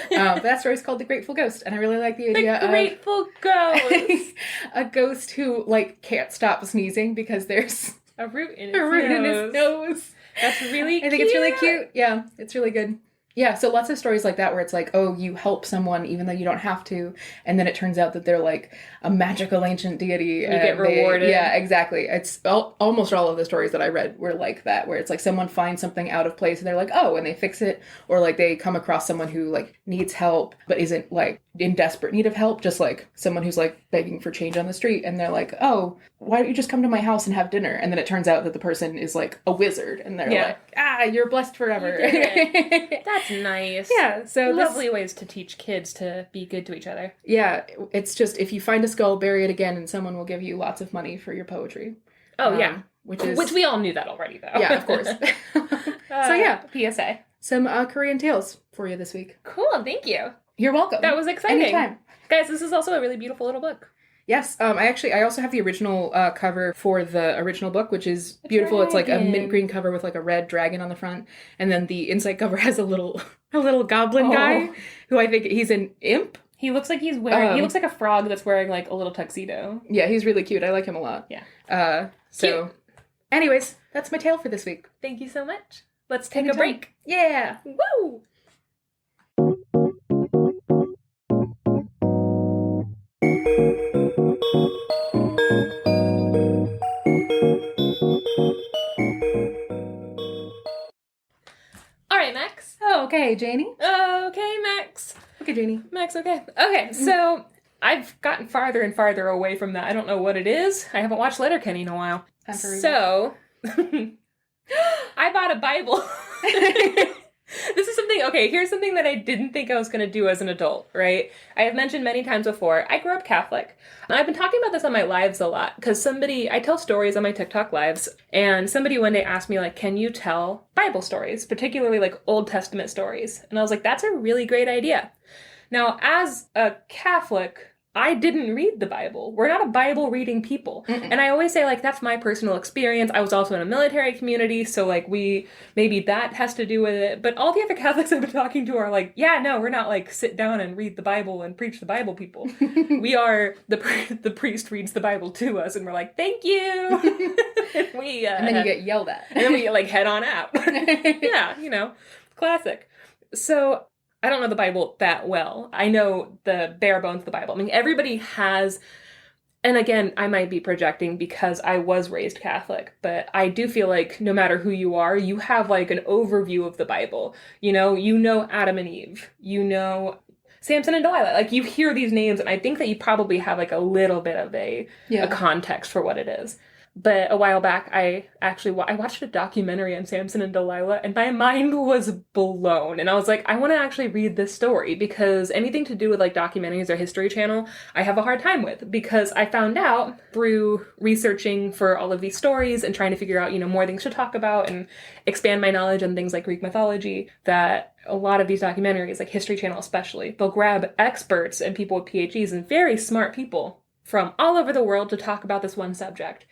But that story's called The Grateful Ghost, and I really like the idea The Grateful Ghost. a ghost who, like, can't stop sneezing because there's A root in his nose. That's really cute. I think it's really cute. Yeah, it's really good. Yeah, so lots of stories like that where it's like, oh, you help someone even though you don't have to, and then it turns out that they're, like, a magical ancient deity. You get rewarded. Yeah, exactly. It's almost all of the stories that I read were like that, where it's like someone finds something out of place and they're like, oh, and they fix it, or, like, they come across someone who, like, needs help but isn't, like, in desperate need of help, just like someone who's, like, begging for change on the street, and they're like, oh, why don't you just come to my house and have dinner? And then it turns out that the person is, like, a wizard, and they're like, you're blessed forever. You did it. That's nice. Yeah, so lovely ways to teach kids to be good to each other. Yeah, it's just, if you find a skull, bury it again, and someone will give you lots of money for your poetry. Oh, yeah. Which we all knew that already, though. Yeah, of course. So, yeah. PSA. Some Korean tales for you this week. Cool, thank you. You're welcome. That was exciting. Anytime. Guys, this is also a really beautiful little book. Yes, I also have the original cover for the original book, which is beautiful. It's like a mint green cover with, like, a red dragon on the front, and then the inside cover has a little goblin guy who I think he's an imp. He looks like he's wearing. He looks like a frog that's wearing, like, a little tuxedo. Yeah, he's really cute. I like him a lot. Yeah. So, anyways, that's my tale for this week. Thank you so much. Let's take a break. Yeah. Woo! All right, Max. Oh, okay, Janey. Okay, Max. Okay, Janey. Max, okay. Okay, so I've gotten farther and farther away from that. I don't know what it is. I haven't watched Letterkenny in a while. So, I bought a Bible. This is something, okay, here's something that I didn't think I was going to do as an adult, right? I have mentioned many times before, I grew up Catholic. And I've been talking about this on my lives a lot, because I tell stories on my TikTok lives, and somebody one day asked me, like, can you tell Bible stories, particularly, like, Old Testament stories? And I was like, that's a really great idea. Now, as a Catholic, I didn't read the Bible. We're not a Bible reading people. Mm-mm. And I always say, like, that's my personal experience. I was also in a military community, so, like, maybe that has to do with it. But all the other Catholics I've been talking to are like, yeah, no, we're not, like, sit down and read the Bible and preach the Bible people. We are, the priest reads the Bible to us, and we're like, thank you! And then you get yelled at. And then we get, like, head on out. Yeah, you know, classic. So I don't know the Bible that well. I know the bare bones of the Bible. I mean, everybody has, and again, I might be projecting because I was raised Catholic, but I do feel like no matter who you are, you have like an overview of the Bible. You know Adam and Eve. You know Samson and Delilah. Like, you hear these names, and I think that you probably have like a little bit of a context for what it is. But a while back, I watched a documentary on Samson and Delilah, and my mind was blown. And I was like, I want to actually read this story, because anything to do with like documentaries or History Channel, I have a hard time with, because I found out through researching for all of these stories and trying to figure out, more things to talk about and expand my knowledge on things like Greek mythology, that a lot of these documentaries, like History Channel especially, they'll grab experts and people with PhDs and very smart people from all over the world to talk about this one subject.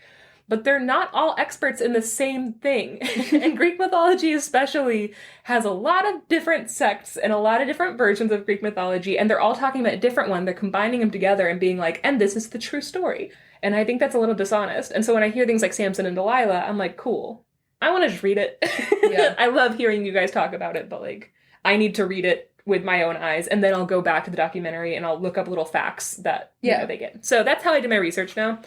But they're not all experts in the same thing. And Greek mythology especially has a lot of different sects and a lot of different versions of Greek mythology, and they're all talking about a different one. They're combining them together and being like, and this is the true story. And I think that's a little dishonest. And so when I hear things like Samson and Delilah, I'm like, cool. I want to just read it. Yeah. I love hearing you guys talk about it, but like, I need to read it with my own eyes, and then I'll go back to the documentary and I'll look up little facts that they get. So that's how I do my research now.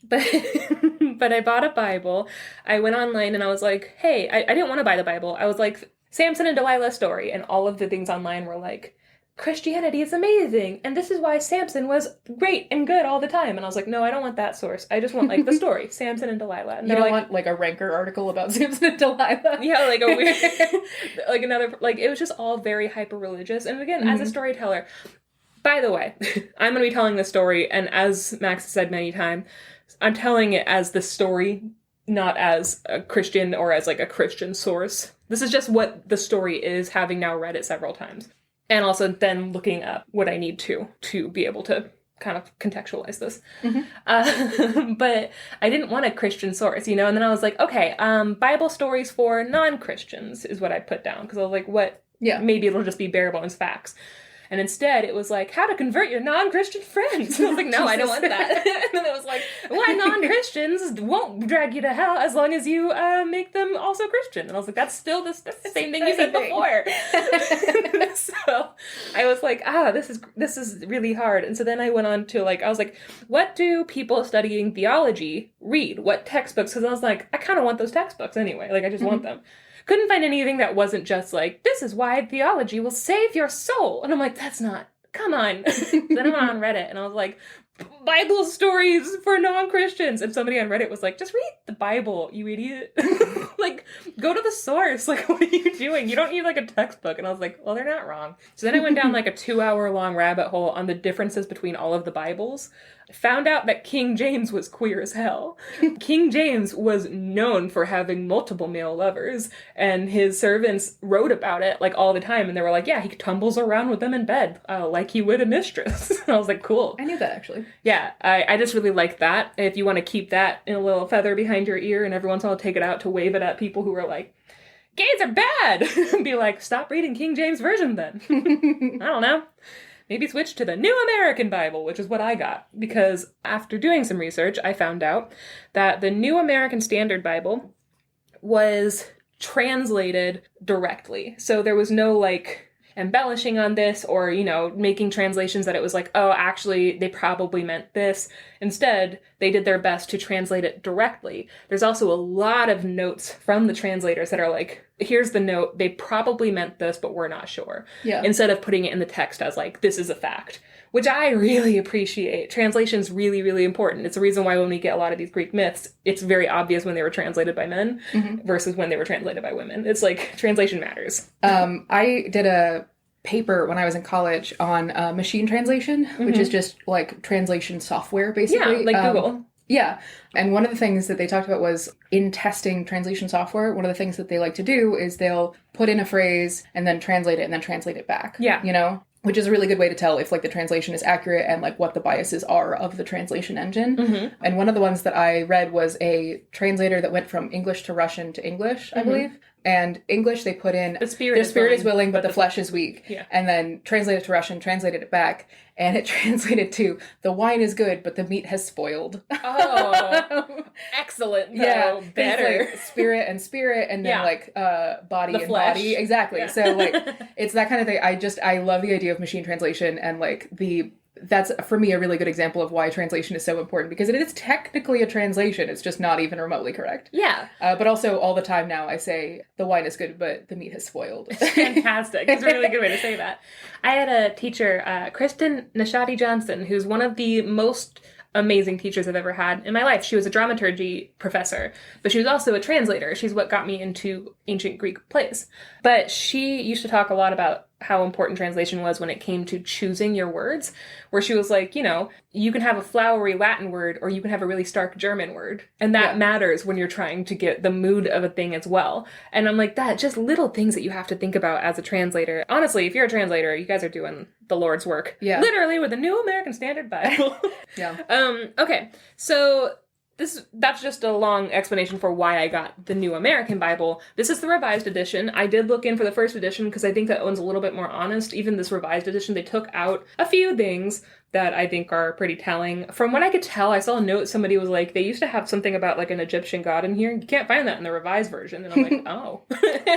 But I bought a Bible. I went online and I was like, hey, I didn't want to buy the Bible. I was like, Samson and Delilah story. And all of the things online were like, Christianity is amazing, and this is why Samson was great and good all the time. And I was like, no, I don't want that source. I just want like the story, Samson and Delilah. And you don't want like a Ranker article about Samson and Delilah? Yeah, like a weird, like another, like it was just all very hyper religious. And again, as a storyteller, by the way, I'm going to be telling this story, and as Max has said many times, I'm telling it as the story, not as a Christian or as like a Christian source. This is just what the story is, having now read it several times. And also then looking up what I need to be able to kind of contextualize this. But I didn't want a Christian source, and then I was like, okay, Bible stories for non-Christians is what I put down. Because I was like, what? Yeah. Maybe it'll just be bare bones facts. And instead, it was like, how to convert your non-Christian friends. And I was like, no, I don't want that. And then it was like, why non-Christians won't drag you to hell as long as you make them also Christian. And I was like, that's still the same thing you said before. So I was like, this is really hard. And so then I went on to I was like, what do people studying theology read? What textbooks? Because I was like, I kind of want those textbooks anyway. Like, I just want them. Couldn't find anything that wasn't just like, this is why theology will save your soul. And I'm like, that's not, come on. Then I went on Reddit and I was like, Bible stories for non-Christians. And somebody on Reddit was like, just read the Bible, you idiot. Like, go to the source. Like, what are you doing? You don't need like a textbook. And I was like, well, they're not wrong. So then I went down like a 2-hour-long rabbit hole on the differences between all of the Bibles. Found out that King James was queer as hell. King James was known for having multiple male lovers, and his servants wrote about it like all the time, and they were like, yeah, he tumbles around with them in bed like he would a mistress. I was like, cool. I knew that, actually. Yeah, I just really like that. If you want to keep that in a little feather behind your ear, and every once in a while take it out to wave it at people who are like, gays are bad! Be like, stop reading King James Version then. I don't know. Maybe switch to the New American Bible, which is what I got. Because after doing some research, I found out that the New American Standard Bible was translated directly. So there was no, embellishing on this or, making translations that it was like, oh, actually, they probably meant this. Instead, they did their best to translate it directly. There's also a lot of notes from the translators that are like, here's the note, they probably meant this, but we're not sure. Yeah. Instead of putting it in the text as like, this is a fact, which I really appreciate. Translation's really, really important. It's the reason why when we get a lot of these Greek myths, it's very obvious when they were translated by men versus when they were translated by women. It's like, translation matters. I did a paper when I was in college on machine translation, which is just like translation software, basically. Yeah, like Google. Yeah. And one of the things that they talked about was in testing translation software, one of the things that they like to do is they'll put in a phrase and then translate it back. Yeah. which is a really good way to tell if like the translation is accurate and like what the biases are of the translation engine. And one of the ones that I read was a translator that went from English to Russian to English, I believe. And English, they put in, the spirit is willing, but the flesh is weak. Yeah. And then translated to Russian, translated it back, and it translated to, the wine is good, but the meat has spoiled. Oh, excellent. Though. Yeah. Better. Like spirit, and then like body the and flesh. body. Exactly. Yeah. So like, it's that kind of thing. I love the idea of machine translation, and like that's for me a really good example of why translation is so important, because it is technically a translation. It's just not even remotely correct. Yeah. But also all the time now I say the wine is good, but the meat has spoiled. It's fantastic. It's a really good way to say that. I had a teacher, Kristen Nishadi Johnson, who's one of the most amazing teachers I've ever had in my life. She was a dramaturgy professor, but she was also a translator. She's what got me into ancient Greek plays. But she used to talk a lot about how important translation was when it came to choosing your words, where she was like, you know, you can have a flowery Latin word or you can have a really stark German word. And that matters when you're trying to get the mood of a thing as well. And I'm like, that just little things that you have to think about as a translator. Honestly, if you're a translator, you guys are doing the Lord's work. Yeah. Literally with the New American Standard Bible. Yeah. Okay. So that's just a long explanation for why I got the New American Bible. This is the revised edition. I did look in for the first edition because I think that one's a little bit more honest. Even this revised edition, they took out a few things that I think are pretty telling. From what I could tell, I saw a note, somebody was like, they used to have something about like an Egyptian god in here. You can't find that in the revised version. And I'm like, oh.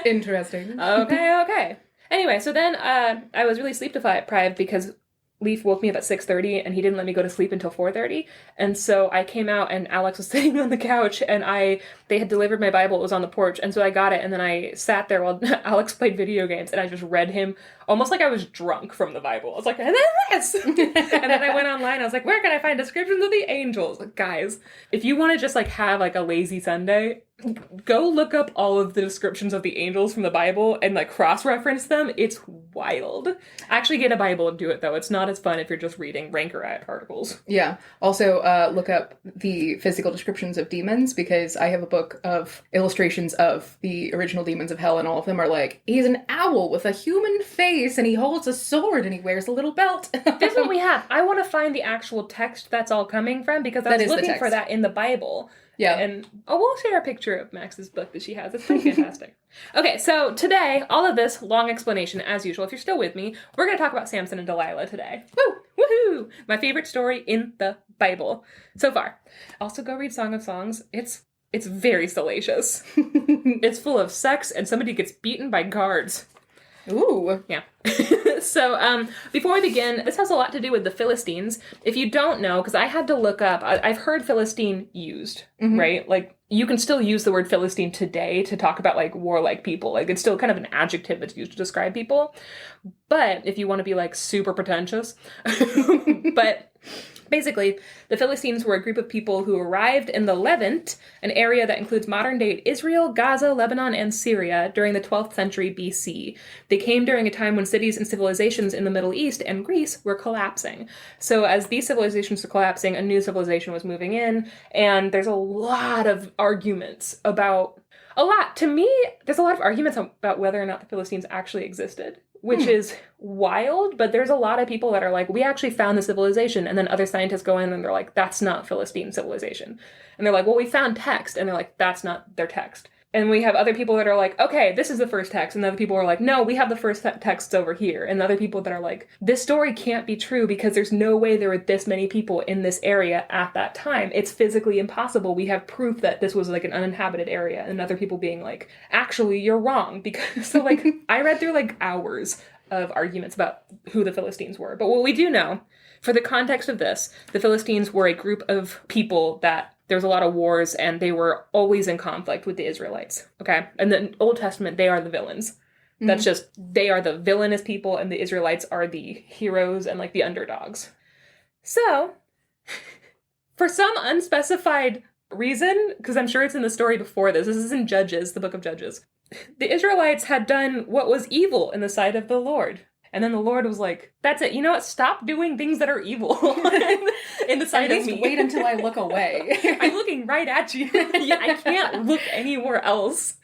Interesting. Okay. Anyway, so then I was really sleep deprived because Leaf woke me up at 6:30 and he didn't let me go to sleep until 4:30. And so I came out and Alex was sitting on the couch and they had delivered my Bible. It was on the porch. And so I got it and then I sat there while Alex played video games and I just read him almost like I was drunk from the Bible. I was like, and then this! And then I went online. I was like, where can I find descriptions of the angels? Like, guys, if you want to just like have like a lazy Sunday, go look up all of the descriptions of the angels from the Bible and like cross-reference them. It's wild. Actually get a Bible and do it though. It's not as fun if you're just reading Ranker articles. Yeah. Also look up the physical descriptions of demons, because I have a book of illustrations of the original demons of hell and all of them are like, he's an owl with a human face and he holds a sword and he wears a little belt. This is what we have. I want to find the actual text that's all coming from, because I was looking for that in the Bible. Yeah. And we'll share a picture of Max's book that she has. It's pretty fantastic. Okay, so today, all of this long explanation, as usual, if you're still with me, we're going to talk about Samson and Delilah today. Woo! Woohoo! My favorite story in the Bible so far. Also, go read Song of Songs. It's very salacious. It's full of sex and somebody gets beaten by guards. Ooh. Yeah. So, before we begin, this has a lot to do with the Philistines. If you don't know, because I had to look up, I've heard Philistine used, right? Like, you can still use the word Philistine today to talk about, like, warlike people. Like, it's still kind of an adjective that's used to describe people. But if you want to be, like, super pretentious, but basically, the Philistines were a group of people who arrived in the Levant, an area that includes modern-day Israel, Gaza, Lebanon, and Syria during the 12th century BC. They came during a time when cities and civilizations in the Middle East and Greece were collapsing. So as these civilizations were collapsing, a new civilization was moving in, and there's a lot of arguments about... To me, there's a lot of arguments about whether or not the Philistines actually existed, which is wild, but there's a lot of people that are like, we actually found the civilization, and then other scientists go in and they're like, that's not Philistine civilization. And they're like, well, we found text, and they're like, that's not their text. And we have other people that are like, okay, this is the first text, and other people are like, no, we have the first texts over here. And other people that are like, this story can't be true because there's no way there were this many people in this area at that time. It's physically impossible. We have proof that this was like an uninhabited area. And other people being like, actually, you're wrong. Because so like, I read through like hours of arguments about who the Philistines were. But what we do know, for the context of this, the Philistines were a group of people that there was a lot of wars and they were always in conflict with the Israelites. Okay? In the Old Testament, they are the villains. Mm-hmm. That's just, they are the villainous people and the Israelites are the heroes and like the underdogs. So, for some unspecified reason, because I'm sure it's in the story before this is in Judges, the book of Judges, the Israelites had done what was evil in the sight of the Lord. And then the Lord was like, that's it. You know what? Stop doing things that are evil in the sight of me. Wait until I look away. I'm looking right at you. I can't look anywhere else.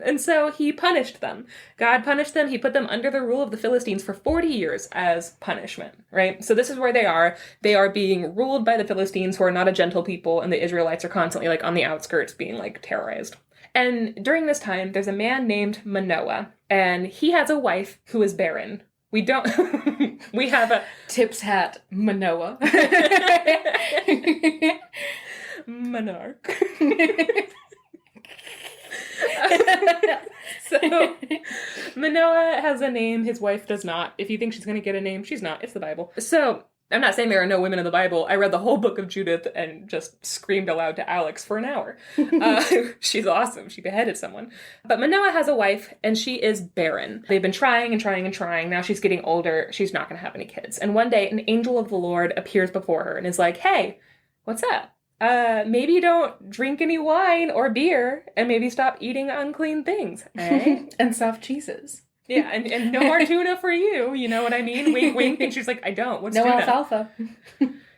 And so he punished them. God punished them. He put them under the rule of the Philistines for 40 years as punishment, right? So this is where they are. They are being ruled by the Philistines, who are not a gentle people, and the Israelites are constantly like on the outskirts being like terrorized. And during this time, there's a man named Manoah, and he has a wife who is barren. We don't, we have a... Tips hat, Manoah. Monarch. So, Manoah has a name, his wife does not. If you think she's going to get a name, she's not. It's the Bible. So, I'm not saying there are no women in the Bible. I read the whole book of Judith and just screamed aloud to Alex for an hour. She's awesome. She beheaded someone. But Manoah has a wife, and she is barren. They've been trying and trying and trying. Now she's getting older. She's not going to have any kids. And one day, an angel of the Lord appears before her and is like, hey, what's up? Maybe you don't drink any wine or beer, and maybe stop eating unclean things. Eh? And soft cheeses. Yeah, and no more tuna for you, you know what I mean? Wink, wink. And she's like, I don't. What's no tuna? Alfalfa.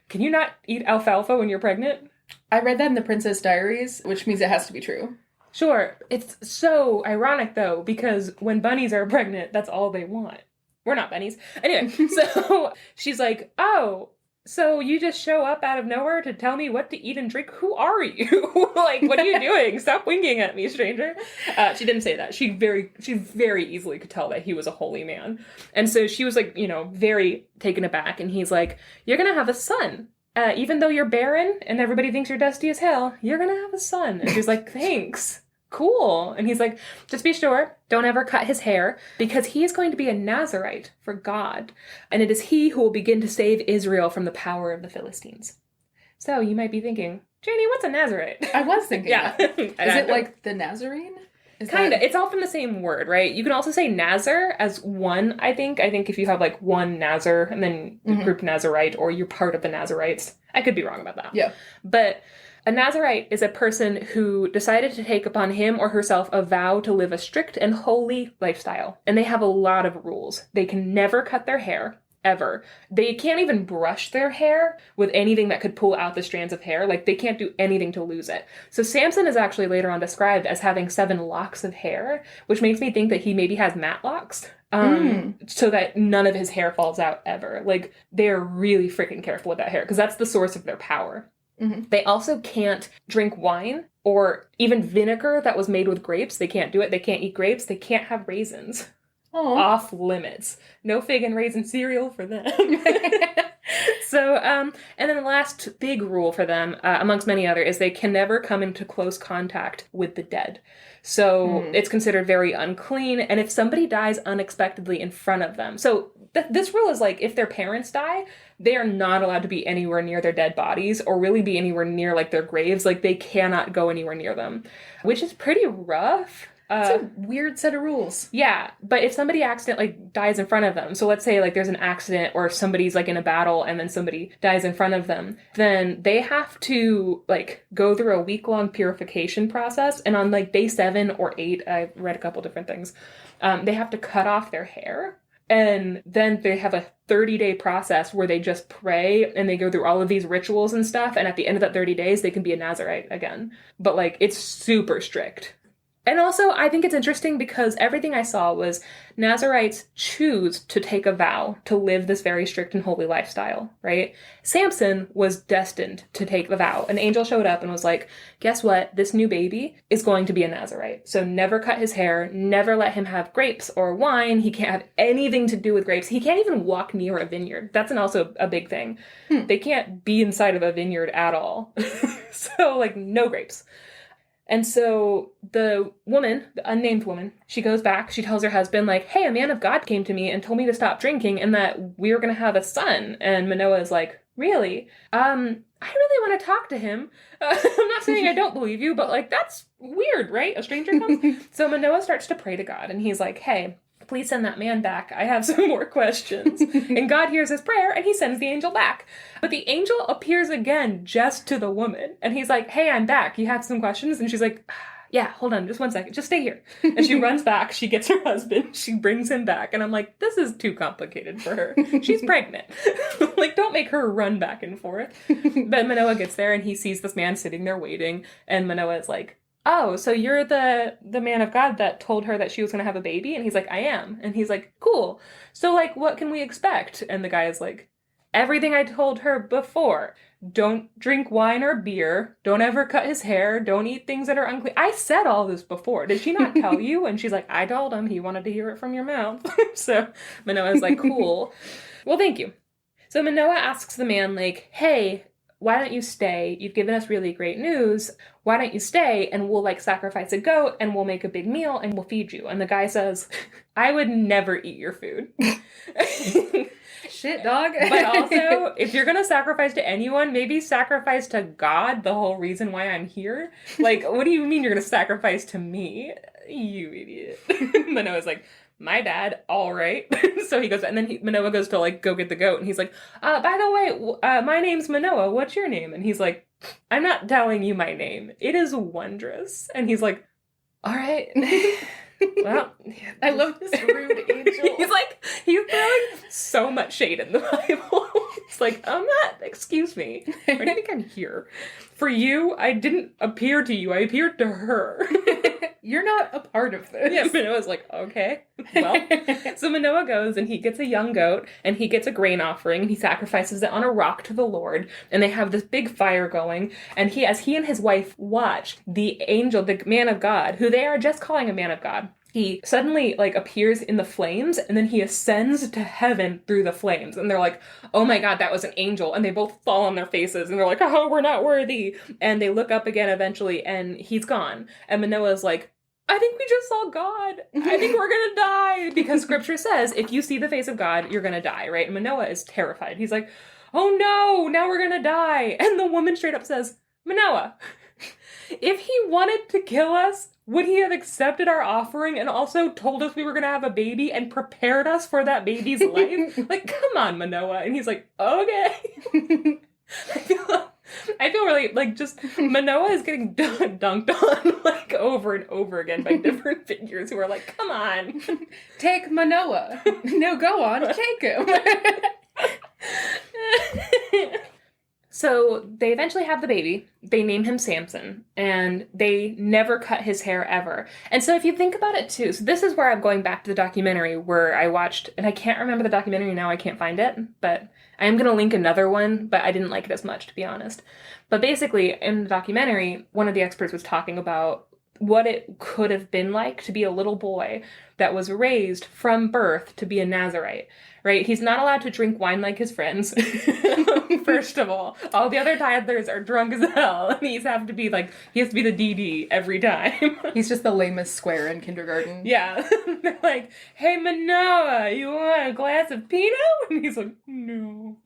Can you not eat alfalfa when you're pregnant? I read that in the Princess Diaries, which means it has to be true. Sure. It's so ironic, though, because when bunnies are pregnant, that's all they want. We're not bunnies. Anyway, so she's like, oh, so you just show up out of nowhere to tell me what to eat and drink? Who are you? Like, what are you doing? Stop winking at me, stranger. She didn't say that. She very easily could tell that he was a holy man. And so she was like, very taken aback. And he's like, you're going to have a son. Even though you're barren and everybody thinks you're dusty as hell, you're going to have a son. And she's like, thanks. Cool. And he's like, just be sure, don't ever cut his hair, because he is going to be a Nazirite for God. And it is he who will begin to save Israel from the power of the Philistines. So you might be thinking, Janey, what's a Nazirite? I was thinking yeah. that. Is it like the Nazarene? Kind of. It's all from the same word, right? You can also say Nazar as one, I think. I think if you have like one Nazar and then the group Nazirite, or you're part of the Nazirites. I could be wrong about that. Yeah. But a Nazirite is a person who decided to take upon him or herself a vow to live a strict and holy lifestyle. And they have a lot of rules. They can never cut their hair, ever. They can't even brush their hair with anything that could pull out the strands of hair. Like, they can't do anything to lose it. So Samson is actually later on described as having 7 locks of hair, which makes me think that he maybe has matlocks. So that none of his hair falls out ever. Like, they're really freaking careful with that hair, because that's the source of their power. They also can't drink wine or even vinegar that was made with grapes. They can't do it. They can't eat grapes. They can't have raisins. Aww. Off limits. No fig and raisin cereal for them. So, and then the last big rule for them, amongst many other, is they can never come into close contact with the dead. So it's considered very unclean. And if somebody dies unexpectedly in front of them, so this rule is like, if their parents die, they are not allowed to be anywhere near their dead bodies or really be anywhere near like their graves. Like, they cannot go anywhere near them, which is pretty rough. It's a weird set of rules. Yeah, but if somebody accidentally dies in front of them, so let's say like there's an accident or somebody's like in a battle and then somebody dies in front of them, then they have to like go through a week-long purification process. And on like day 7 or 8, I've read a couple different things, they have to cut off their hair. And then they have a 30-day process where they just pray and they go through all of these rituals and stuff. And at the end of that 30 days, they can be a Nazirite again. But like, it's super strict. And also, I think it's interesting because everything I saw was Nazirites choose to take a vow to live this very strict and holy lifestyle, right? Samson was destined to take the vow. An angel showed up and was like, guess what? This new baby is going to be a Nazirite. So never cut his hair, never let him have grapes or wine. He can't have anything to do with grapes. He can't even walk near a vineyard. That's also a big thing. They can't be inside of a vineyard at all. So, like, no grapes. And so the woman, the unnamed woman, she goes back, she tells her husband, like, hey, a man of God came to me and told me to stop drinking and that we were going to have a son. And Manoah is like, really? I really want to talk to him. I'm not saying I don't believe you, but like, that's weird, right? A stranger comes. So Manoah starts to pray to God and he's like, hey, please send that man back. I have some more questions. And God hears his prayer and he sends the angel back. But the angel appears again just to the woman. And he's like, hey, I'm back. You have some questions? And she's like, yeah, hold on, just 1 second. Just stay here. And she runs back. She gets her husband. She brings him back. And I'm like, this is too complicated for her. She's pregnant. Like, don't make her run back and forth. But Manoah gets there and he sees this man sitting there waiting. And Manoah is like, oh, so you're the man of God that told her that she was going to have a baby? And he's like, I am. And he's like, cool. So, like, what can we expect? And the guy is like, everything I told her before. Don't drink wine or beer. Don't ever cut his hair. Don't eat things that are unclean. I said all this before. Did she not tell you? And she's like, I told him. He wanted to hear it from your mouth. So Manoah's like, cool. Well, thank you. So Manoah asks the man, like, hey, why don't you stay? You've given us really great news. Why don't you stay? And we'll, like, sacrifice a goat and we'll make a big meal and we'll feed you. And the guy says, I would never eat your food. Shit, dog. But also, if you're gonna sacrifice to anyone, maybe sacrifice to God, the whole reason why I'm here. Like, what do you mean you're gonna sacrifice to me? You idiot. Manoah's like, my bad, all right. So he goes, and then Manoah goes to, like, go get the goat, and he's like, by the way, my name's Manoah, what's your name? And he's like, I'm not telling you my name. It is Wondrous. And he's like, all right. Well, I love this rude angel. He's throwing so much shade in the Bible. It's like, I'm not, excuse me. Why do you think I'm here? For you, I didn't appear to you. I appeared to her. You're not a part of this. Yeah, Manoah's like, okay, well. So Manoah goes and he gets a young goat and he gets a grain offering and he sacrifices it on a rock to the Lord. And they have this big fire going. And as he and his wife watch, the angel, the man of God, who they are just calling a man of God, he suddenly, like, appears in the flames, and then he ascends to heaven through the flames. And they're like, oh my God, that was an angel. And they both fall on their faces, and they're like, oh, we're not worthy. And they look up again eventually, and he's gone. And Manoah's like, I think we just saw God. I think we're gonna die. Because scripture says, if you see the face of God, you're gonna die, right? And Manoah is terrified. He's like, oh no, now we're gonna die. And the woman straight up says, Manoah, if he wanted to kill us, would he have accepted our offering and also told us we were going to have a baby and prepared us for that baby's life? Like, come on, Manoah. And he's like, okay. I feel really, like, just, Manoah is getting dunked on, like, over and over again by different figures who are like, come on. Take Manoah. No, go on, take him. So they eventually have the baby. They name him Samson, and they never cut his hair ever. And so if you think about it too, so this is where I'm going back to the documentary where I watched, and I can't remember the documentary now, I can't find it, but I am going to link another one, but I didn't like it as much, to be honest. But basically, in the documentary, one of the experts was talking about what it could have been like to be a little boy that was raised from birth to be a Nazarite, right? He's not allowed to drink wine like his friends, first of all. All the other toddlers are drunk as hell, and he has to be the DD every time. He's just the lamest square in kindergarten. Yeah. They're like, hey, Manoah, you want a glass of Pinot? And he's like, no.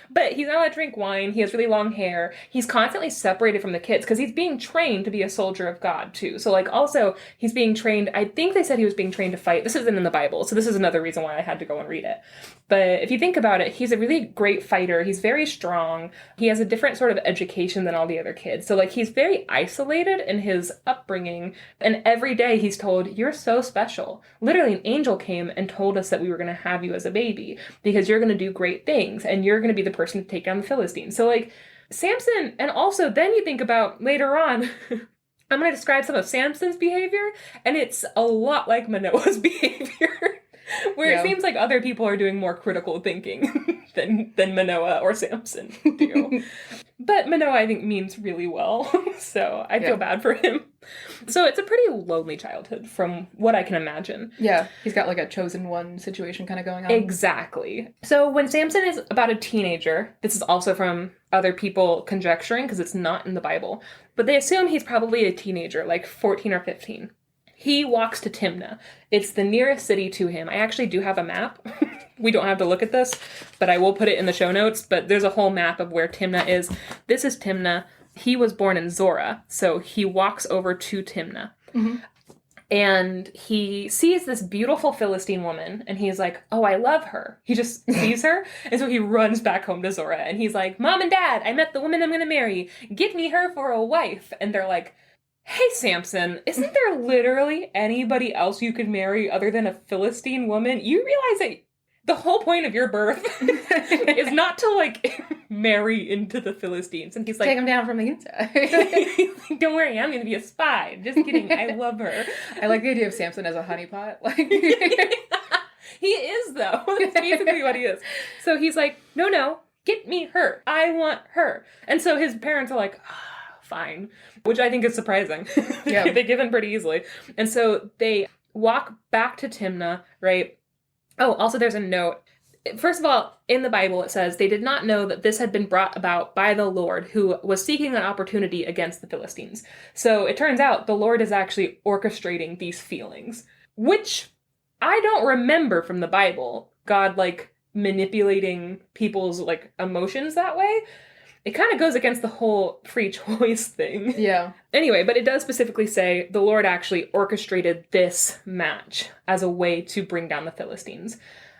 But he's not allowed to drink wine. He has really long hair. He's constantly separated from the kids because he's being trained to be a soldier of God, too. So, like, also, he's being trained, I think they said he was being trained to fight. This isn't in the Bible, so this is another reason why I had to go and read it. But if you think about it, he's a really great fighter. He's very strong. He has a different sort of education than all the other kids. So, like, he's very isolated in his upbringing. And every day he's told, you're so special. Literally, an angel came and told us that we were going to have you as a baby because you're going to do great things and you're going to be the person to take down the Philistines. So, like, Samson, and also then you think about later on, I'm going to describe some of Samson's behavior, and it's a lot like Manoah's behavior. Where it seems like other people are doing more critical thinking than Manoah or Samson do. But Manoah, I think, means really well. So I feel bad for him. So it's a pretty lonely childhood from what I can imagine. Yeah, he's got like a chosen one situation kind of going on. Exactly. So when Samson is about a teenager, this is also from other people conjecturing because it's not in the Bible, but they assume he's probably a teenager, like 14 or 15. He walks to Timnah. It's the nearest city to him. I actually do have a map. We don't have to look at this, but I will put it in the show notes. But there's a whole map of where Timnah is. This is Timnah. He was born in Zorah, so he walks over to Timnah. Mm-hmm. And he sees this beautiful Philistine woman, and he's like, oh, I love her. He just sees her, and so he runs back home to Zorah, and he's like, Mom and Dad, I met the woman I'm going to marry. Get me her for a wife. And they're like, hey, Samson, isn't there literally anybody else you could marry other than a Philistine woman? You realize that the whole point of your birth is not to, like, marry into the Philistines. And he's like... Take him down from the inside. Don't worry, I'm going to be a spy. Just kidding. I love her. I like the idea of Samson as a honeypot. Like... He is, though. That's basically what he is. So he's like, no, get me her. I want her. And so his parents are like, fine. Which I think is surprising. Yeah. They give in pretty easily. And so they walk back to Timnah, right? Oh, also there's a note. First of all, in the Bible it says they did not know that this had been brought about by the Lord, who was seeking an opportunity against the Philistines. So it turns out the Lord is actually orchestrating these feelings, which I don't remember from the Bible, God, like, manipulating people's, like, emotions that way. It kind of goes against the whole free choice thing. Yeah. Anyway, but it does specifically say the Lord actually orchestrated this match as a way to bring down the Philistines.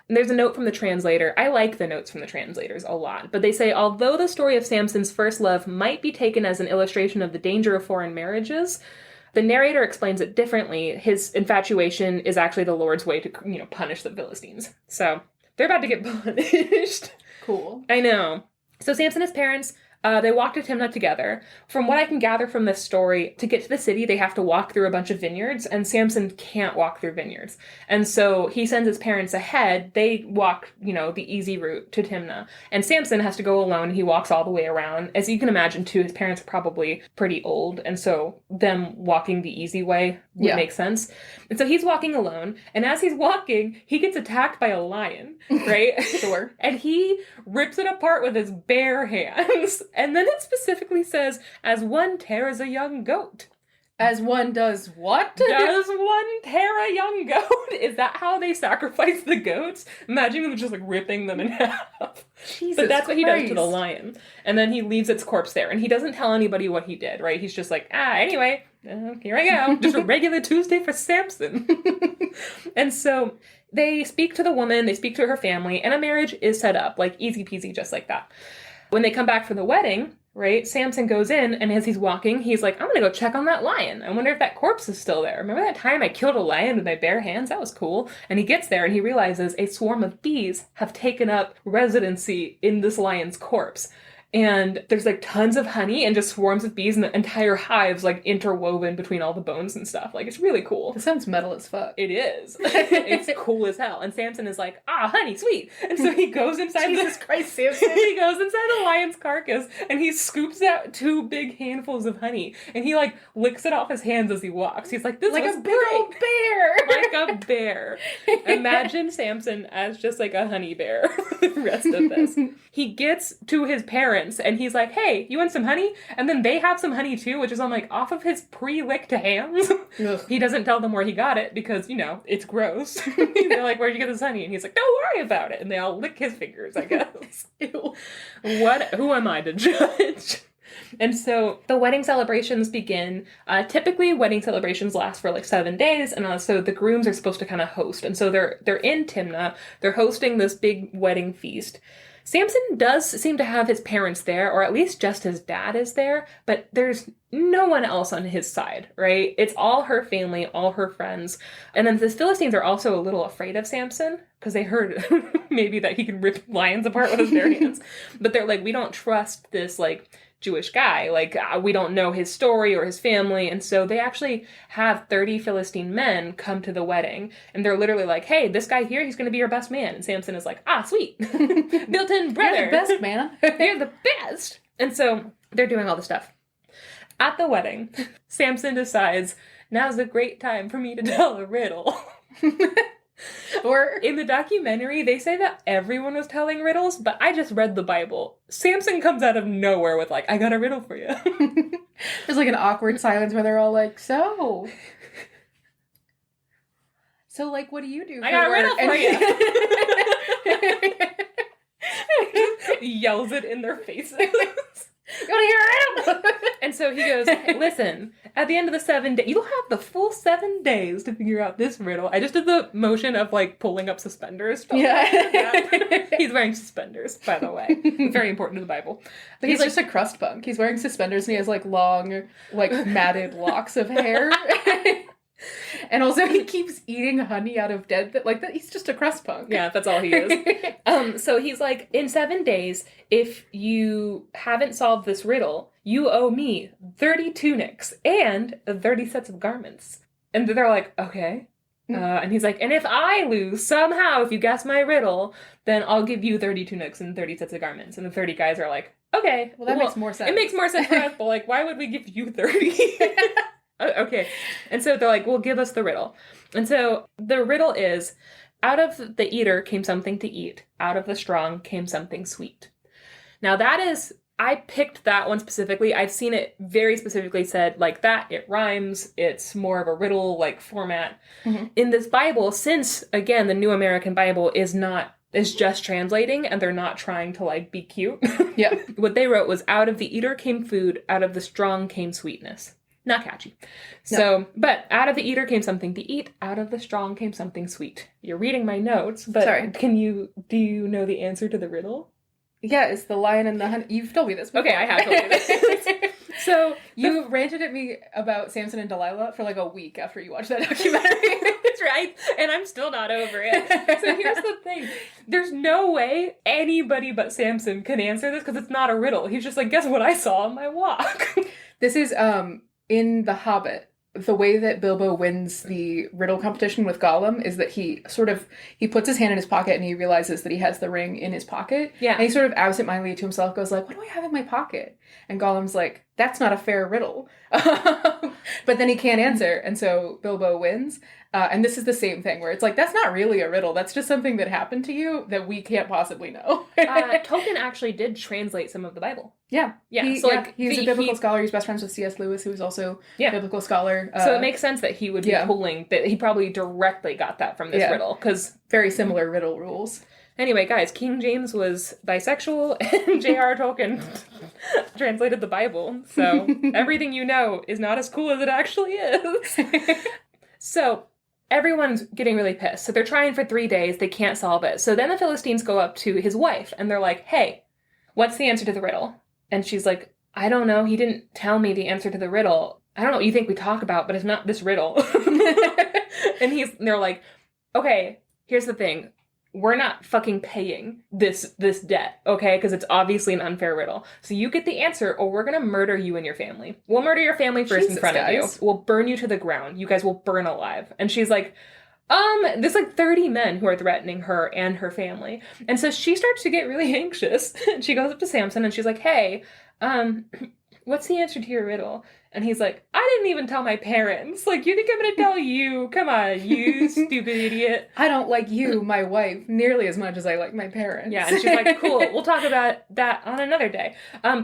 And there's a note from the translator. I like the notes from the translators a lot. But they say, although the story of Samson's first love might be taken as an illustration of the danger of foreign marriages, the narrator explains it differently. His infatuation is actually the Lord's way to, punish the Philistines. So they're about to get punished. Cool. I know. So Samson and his parents, they walk to Timnah together. From what I can gather from this story, to get to the city, they have to walk through a bunch of vineyards, and Samson can't walk through vineyards. And so he sends his parents ahead. They walk, the easy route to Timnah. And Samson has to go alone. He walks all the way around. As you can imagine, too, his parents are probably pretty old, and so them walking the easy way would make sense. And so he's walking alone, and as he's walking, he gets attacked by a lion, right? Sure. And he rips it apart with his bare hands. And then it specifically says, as one tears a young goat. As one does what? Does one tear a young goat? Is that how they sacrifice the goats? Imagine them just, like, ripping them in half. Jesus But that's what he does to the Christ. lion. And then he leaves its corpse there. And he doesn't tell anybody what he did, right? He's just like, anyway, here I go. Just a regular Tuesday for Samson. And so they speak to the woman, they speak to her family, and a marriage is set up, like, easy peasy, just like that. When they come back for the wedding, right, Samson goes in, and as he's walking, he's like, I'm gonna go check on that lion. I wonder if that corpse is still there. Remember that time I killed a lion with my bare hands? That was cool. And he gets there, and he realizes a swarm of bees have taken up residency in this lion's corpse. And there's, like, tons of honey and just swarms of bees, and the entire hive's, like, interwoven between all the bones and stuff. Like, it's really cool. That sounds metal as fuck. It is. It's cool as hell. And Samson is like, honey, sweet. And so he goes inside Jesus Christ, Samson. he goes inside the lion's carcass, and he scoops out 2 big handfuls of honey, and he, like, licks it off his hands as he walks. He's like, this Like was a big old great. bear. Like a bear. Imagine Samson as just, like, a honey bear for the rest of this. He gets to his parents, and he's like, hey, you want some honey? And then they have some honey, too, which is on, like, off of his pre-licked hands. Ugh. He doesn't tell them where he got it, because, it's gross. They're like, where'd you get this honey? And he's like, don't worry about it. And they all lick his fingers, I guess. Ew. Who am I to judge? And so the wedding celebrations begin. Typically, wedding celebrations last for like 7 days, and so the grooms are supposed to kind of host. And so they're in Timnah. They're hosting this big wedding feast. Samson does seem to have his parents there, or at least just his dad is there, but there's no one else on his side, right? It's all her family, all her friends. And then the Philistines are also a little afraid of Samson, because they heard maybe that he can rip lions apart with his bare hands. But they're like, we don't trust this, like, Jewish guy. Like, we don't know his story or his family. And so they actually have 30 Philistine men come to the wedding. And they're literally like, hey, this guy here, he's going to be your best man. And Samson is like, sweet. Built-in brother. You're the best, man. You're the best. And so they're doing all the stuff. At the wedding, Samson decides, now's a great time for me to tell a riddle. Or in the documentary, they say that everyone was telling riddles, but I just read the Bible. Samson comes out of nowhere with, like, I got a riddle for you. There's like an awkward silence where they're all like, so like, what do you do for I got a work? riddle for you. Yells it in their faces. You want to hear a riddle? And so he goes, hey, listen, at the end of the 7 days, you'll have the full 7 days to figure out this riddle. I just did the motion of, like, pulling up suspenders. Yeah. He's wearing suspenders, by the way. Very important to the Bible. But he's like, just a crust punk. He's wearing suspenders and he has, like, long, like, matted locks of hair. And also he keeps eating honey out of dead, like, that. He's just a crust punk. Yeah, that's all he is. So he's like, in 7 days, if you haven't solved this riddle, you owe me 30 tunics and 30 sets of garments. And they're like, okay. And he's like, and if I lose somehow, if you guess my riddle, then I'll give you 30 tunics and 30 sets of garments. And the 30 guys are like, okay. Well, that makes more sense. It makes more sense for us, but, like, why would we give you 30? Okay. And so they're like, well, give us the riddle. And so the riddle is, out of the eater came something to eat. Out of the strong came something sweet. Now that is, I picked that one specifically. I've seen it very specifically said like that. It rhymes. It's more of a riddle like format. Mm-hmm. In this Bible, since, again, the New American Bible is just translating and they're not trying to like be cute. Yeah. What they wrote was, out of the eater came food. Out of the strong came sweetness. Not catchy. No. So, but out of the eater came something to eat. Out of the strong came something sweet. You're reading my notes, but sorry. Do you know the answer to the riddle? Yeah, it's the lion and the honey. You've told me this before. Okay, I have told you this. So, you ranted at me about Samson and Delilah for like a week after you watched that documentary. That's right. And I'm still not over it. So here's the thing. There's no way anybody but Samson can answer this because it's not a riddle. He's just like, guess what I saw on my walk? This is, in The Hobbit, the way that Bilbo wins the riddle competition with Gollum is that he puts his hand in his pocket and he realizes that he has the ring in his pocket. Yeah. And he sort of absentmindedly to himself goes like, what do I have in my pocket? And Gollum's like, that's not a fair riddle. But then he can't answer. And so Bilbo wins. And this is the same thing where it's like, that's not really a riddle. That's just something that happened to you that we can't possibly know. Tolkien actually did translate some of the Bible. Yeah. Yeah. He's a biblical scholar. He's best friends with C.S. Lewis, who's also a biblical scholar. So it makes sense that he would be pulling, that he probably directly got that from this riddle. Because very similar riddle rules. Anyway, guys, King James was bisexual and J.R. Tolkien translated the Bible. So everything you know is not as cool as it actually is. So everyone's getting really pissed. So they're trying for 3 days. They can't solve it. So then the Philistines go up to his wife and they're like, hey, what's the answer to the riddle? And she's like, I don't know. He didn't tell me the answer to the riddle. I don't know what you think we talk about, but it's not this riddle. And they're like, okay, here's the thing. We're not fucking paying this debt, okay? Because it's obviously an unfair riddle. So you get the answer, or we're going to murder you and your family. We'll murder your family first in front of you. We'll burn you to the ground. You guys will burn alive. And she's like, there's like 30 men who are threatening her and her family. And so she starts to get really anxious. She goes up to Samson and she's like, hey, what's the answer to your riddle? And he's like, I didn't even tell my parents. Like, you think I'm going to tell you? Come on, you stupid idiot. I don't like you, my wife, nearly as much as I like my parents. Yeah, and she's like, cool, we'll talk about that on another day.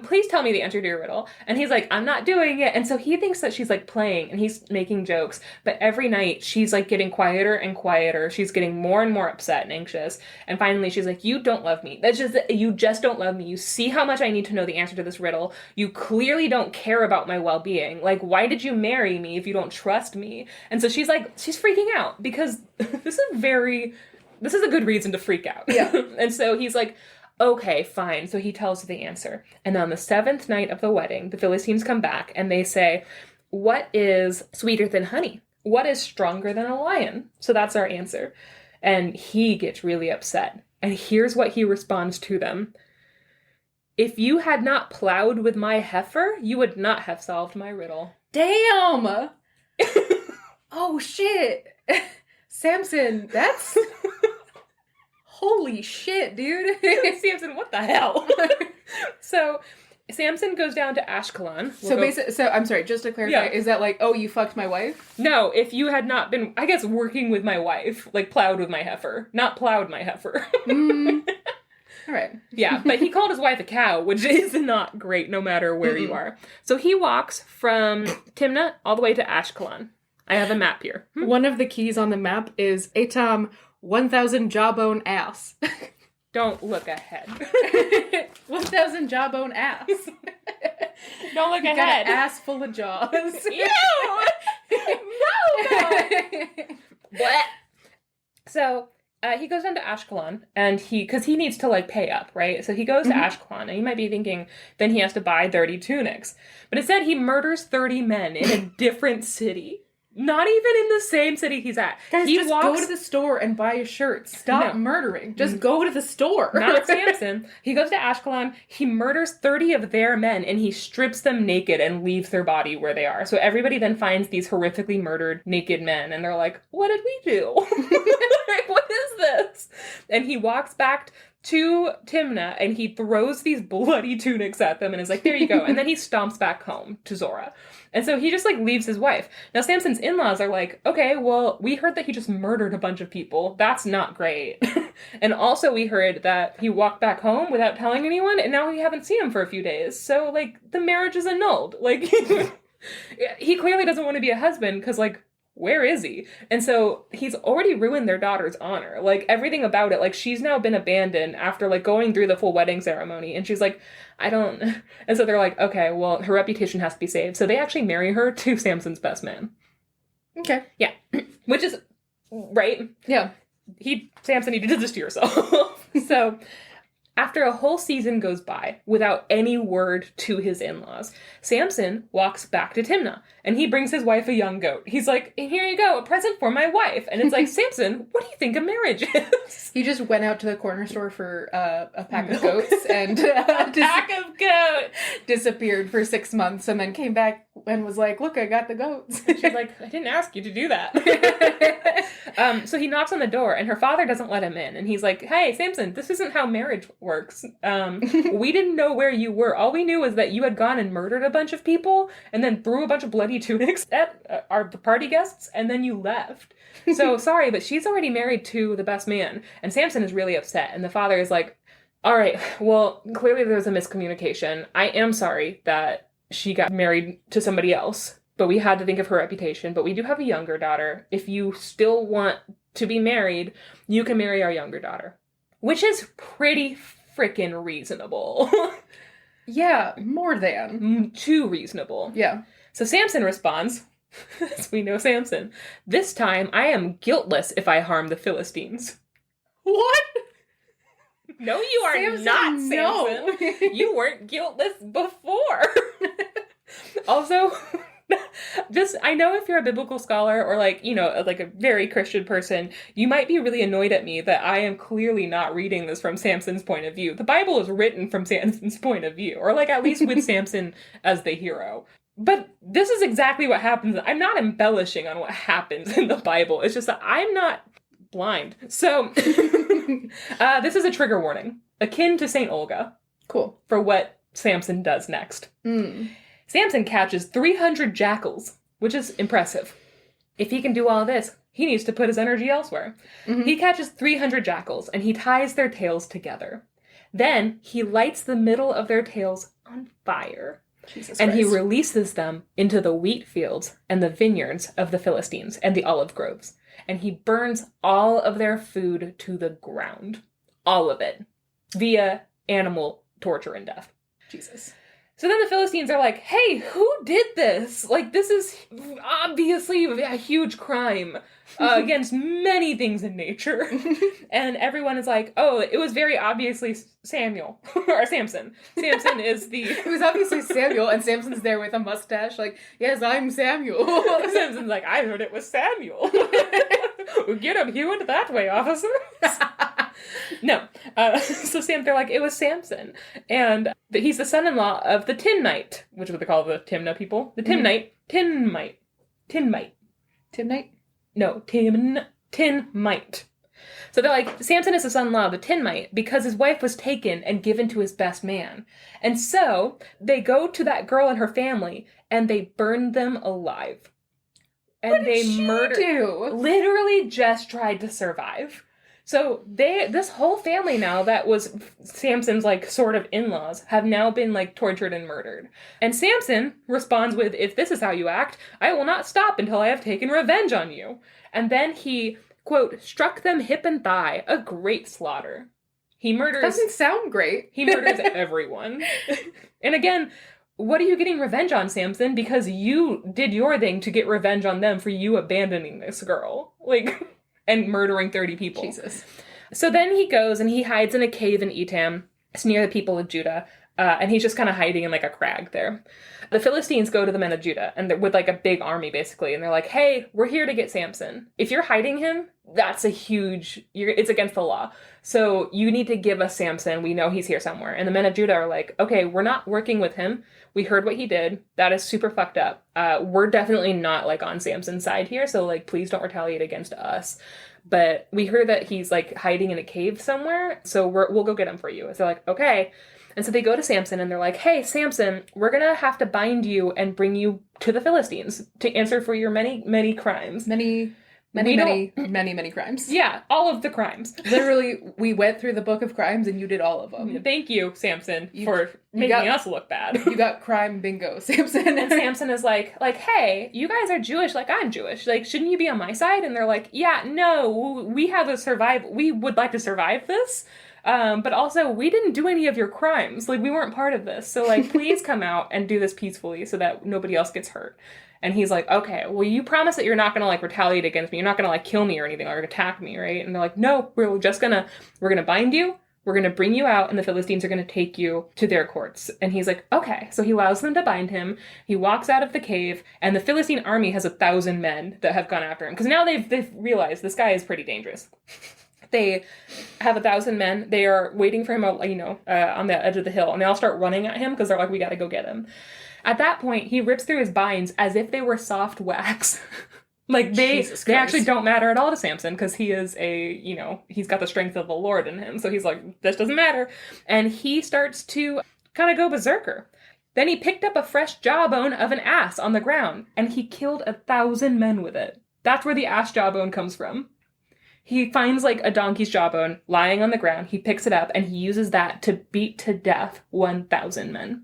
Please tell me the answer to your riddle. And he's like, I'm not doing it. And so he thinks that she's, like, playing, and he's making jokes. But every night, she's, like, getting quieter and quieter. She's getting more and more upset and anxious. And finally, she's like, you don't love me. You just don't love me. You see how much I need to know the answer to this riddle. You clearly don't care about my well-being. Like, why did you marry me if you don't trust me? And so she's freaking out because this is a good reason to freak out. Yeah. And so he's like, okay, fine. So he tells her the answer. And on the 7th night of the wedding, the Philistines come back and they say, what is sweeter than honey? What is stronger than a lion? So that's our answer. And he gets really upset. And here's what he responds to them. If you had not plowed with my heifer, you would not have solved my riddle. Damn! Oh, shit. Samson, that's... Holy shit, dude. Samson, what the hell? So, Samson goes down to Ashkelon. So I'm sorry, just to clarify, is that like, oh, you fucked my wife? No, if you had not been, I guess, working with my wife, like plowed with my heifer, not plowed my heifer. All right. Yeah, but he called his wife a cow, which is not great no matter where you are. So he walks from Timnah all the way to Ashkelon. I have a map here. One of the keys on the map is Atam 1000 Jawbone ass. Don't look ahead. 1000 Jawbone ass. Don't look Got ahead. an ass full of jaws. Ew! No! What? So, he goes down to Ashkelon, and because he needs to, like, pay up, right? So he goes to Ashkelon, and you might be thinking, then he has to buy 30 tunics. But instead, he murders 30 men in a different city. Not even in the same city he's at. Guys, he just go to the store and buy a shirt. Stop murdering. Just go to the store. Not Samson. He goes to Ashkelon, he murders 30 of their men, and he strips them naked and leaves their body where they are. So everybody then finds these horrifically murdered naked men, and they're like, what did we do? Like, what is this? And he walks back to Timnah, and he throws these bloody tunics at them, and is like, there you go. And then he stomps back home to Zora. And so he just, like, leaves his wife. Now, Samson's in-laws are like, okay, well, we heard that he just murdered a bunch of people. That's not great. And also we heard that he walked back home without telling anyone, and now we haven't seen him for a few days. So, like, the marriage is annulled. Like, he clearly doesn't want to be a husband, because, like, where is he? And so he's already ruined their daughter's honor. Like, everything about it, like, she's now been abandoned after, like, going through the full wedding ceremony. And she's like, I don't... And so they're like, okay, well, her reputation has to be saved. So they actually marry her to Samson's best man. Okay. Yeah. Which is... Right? Yeah. Samson, you did this to yourself. So... After a whole season goes by without any word to his in-laws, Samson walks back to Timnah, and he brings his wife a young goat. He's like, here you go, a present for my wife. And it's like, Samson, what do you think a marriage is? He just went out to the corner store for a pack of goats and pack of goats disappeared for 6 months and then came back and was like, look, I got the goats. She's like, I didn't ask you to do that. So he knocks on the door, and her father doesn't let him in. And he's like, hey, Samson, this isn't how marriage works. We didn't know where you were. All we knew was that you had gone and murdered a bunch of people and then threw a bunch of bloody tunics at our party guests, and then you left. So sorry, but she's already married to the best man. And Samson is really upset. And the father is like, all right, well, clearly there was a miscommunication. I am sorry that she got married to somebody else, but we had to think of her reputation. But we do have a younger daughter. If you still want to be married, you can marry our younger daughter. Which is pretty freaking reasonable. Yeah, more than. Too reasonable. Yeah. So Samson responds, as we know Samson, this time I am guiltless if I harm the Philistines. What? No, you are Samson, not, Samson. no. You weren't guiltless before. Also, just, I know if you're a biblical scholar or, like, you know, like a very Christian person, you might be really annoyed at me that I am clearly not reading this from Samson's point of view. The Bible is written from Samson's point of view, or, like, at least with Samson as the hero. But this is exactly what happens. I'm not embellishing on what happens in the Bible. It's just that I'm not blind. So, this is a trigger warning, akin to St. Olga. Cool. For what Samson does next. Samson catches 300 jackals, which is impressive. If he can do all this, he needs to put his energy elsewhere. He catches 300 jackals, and he ties their tails together. Then, he lights the middle of their tails on fire. Jesus and Christ. he releases them into the wheat fields and the vineyards of the Philistines and the olive groves. And he burns all of their food to the ground. All of it. Via animal torture and death. Jesus. So then the Philistines are like, hey, who did this? Like, this is obviously a huge crime against many things in nature. And everyone is like, oh, it was very obviously Samuel. Or Samson. Samson is the... It was obviously Samuel, and Samson's there with a mustache, like, yes, I'm Samuel. Samson's like, I heard it was Samuel. Get him hewed that way, officers. No. So they're like, it was Samson. And he's the son-in-law of the Timnite, which is what they call the Timnah people. The Timnite. Tinmite. No, Tinmite. So they're like, Samson is the son-in-law of the Tinmite because his wife was taken and given to his best man. And so they go to that girl and her family and they burn them alive. And what did they she do? Literally just tried to survive. So this whole family now that was Samson's, like, sort of in-laws have now been, like, tortured and murdered. And Samson responds with, if this is how you act, I will not stop until I have taken revenge on you. And then he, quote, struck them hip and thigh, a great slaughter. He murders... Doesn't sound great. He murders everyone. And again, what are you getting revenge on, Samson? Because you did your thing to get revenge on them for you abandoning this girl. Like, and murdering 30 people. Jesus. So then he goes and he hides in a cave in Etam. It's near the people of Judah. And he's just kind of hiding in like a crag there. The Philistines go to the men of Judah and they're with like a big army basically. And they're like, hey, we're here to get Samson. If you're hiding him, that's a huge, it's against the law. So you need to give us Samson. We know he's here somewhere. And the men of Judah are like, okay, we're not working with him. We heard what he did. That is super fucked up. We're definitely not like on Samson's side here. So like, please don't retaliate against us. But we heard that he's like hiding in a cave somewhere. So we'll go get him for you. So they're like, okay. And so they go to Samson and they're like, hey, Samson, we're going to have to bind you and bring you to the Philistines to answer for your many, many crimes. Many crimes. Yeah, all of the crimes. Literally, we went through the book of crimes and you did all of them. Thank you, Samson, for making us look bad. You got crime bingo, Samson. And Samson is like, hey, you guys are Jewish like I'm Jewish. Like, shouldn't you be on my side? And they're like, yeah, no, we would like to survive this. But also, we didn't do any of your crimes. Like, we weren't part of this. So, like, please come out and do this peacefully so that nobody else gets hurt. And he's like, okay, well, you promise that you're not going to, like, retaliate against me. You're not going to, like, kill me or anything or attack me, right? And they're like, no, we're going to bind you. We're going to bring you out, and the Philistines are going to take you to their courts. And he's like, okay. So he allows them to bind him. He walks out of the cave, and the Philistine army has 1,000 men that have gone after him. Because now they've realized this guy is pretty dangerous. They have 1,000 men. They are waiting for him, on the edge of the hill. And they all start running at him because they're like, we got to go get him. At that point, he rips through his binds as if they were soft wax. Like, they actually don't matter at all to Samson because he is he's got the strength of the Lord in him. So he's like, this doesn't matter. And he starts to kind of go berserker. Then he picked up a fresh jawbone of an ass on the ground and he killed 1,000 men with it. That's where the ass jawbone comes from. He finds, like, a donkey's jawbone lying on the ground. He picks it up, and he uses that to beat to death 1,000 men.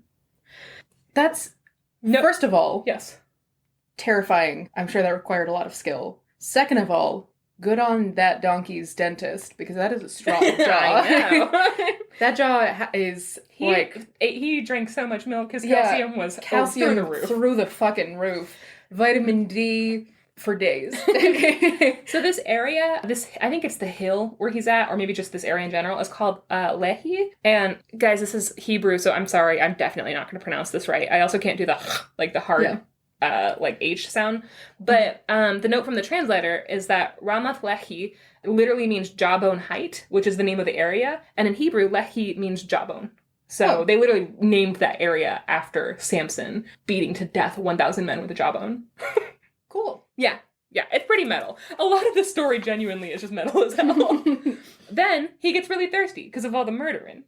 First of all... Yes. Terrifying. I'm sure that required a lot of skill. Second of all, good on that donkey's dentist, because that is a strong jaw. I know. That jaw is, He drank so much milk, his calcium was through the roof. Through the fucking roof. Vitamin D... for days. So this area, I think it's the hill where he's at, or maybe just this area in general, is called Lehi. And guys, this is Hebrew, so I'm sorry, I'm definitely not going to pronounce this right. I also can't do the hard H sound. But the note from the translator is that Ramath Lehi literally means jawbone height, which is the name of the area. And in Hebrew, Lehi means jawbone. So they literally named that area after Samson beating to death 1,000 men with a jawbone. Cool. Yeah, it's pretty metal. A lot of the story genuinely is just metal as hell. Then he gets really thirsty because of all the murdering,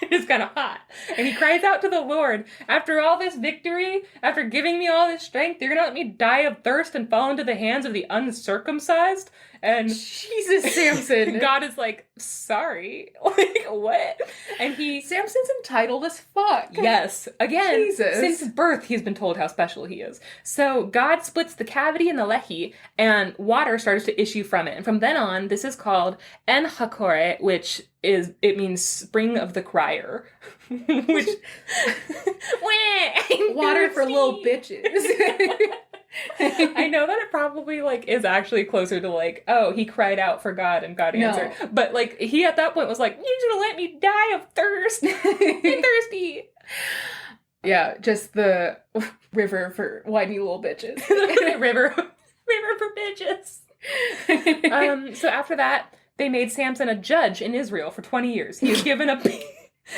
It's kind of hot. And he cries out to the Lord, after all this victory, after giving me all this strength, you're going to let me die of thirst and fall into the hands of the uncircumcised? And Jesus, Samson. God is like, sorry. Like, what? And Samson's entitled as fuck. Yes. Again, Jesus. Since birth, he's been told how special he is. So God splits the cavity in the Lehi, and water starts to issue from it. And from then on, this is called En Hakore, which means spring of the crier. Which water for little bitches. I know that it probably is actually closer to he cried out for God and God answered. But he at that point was like, you're gonna let me die of thirst. I'm thirsty. Yeah, just the river for whiny little bitches. river for bitches. So after that, they made Samson a judge in Israel for 20 years. He was given a...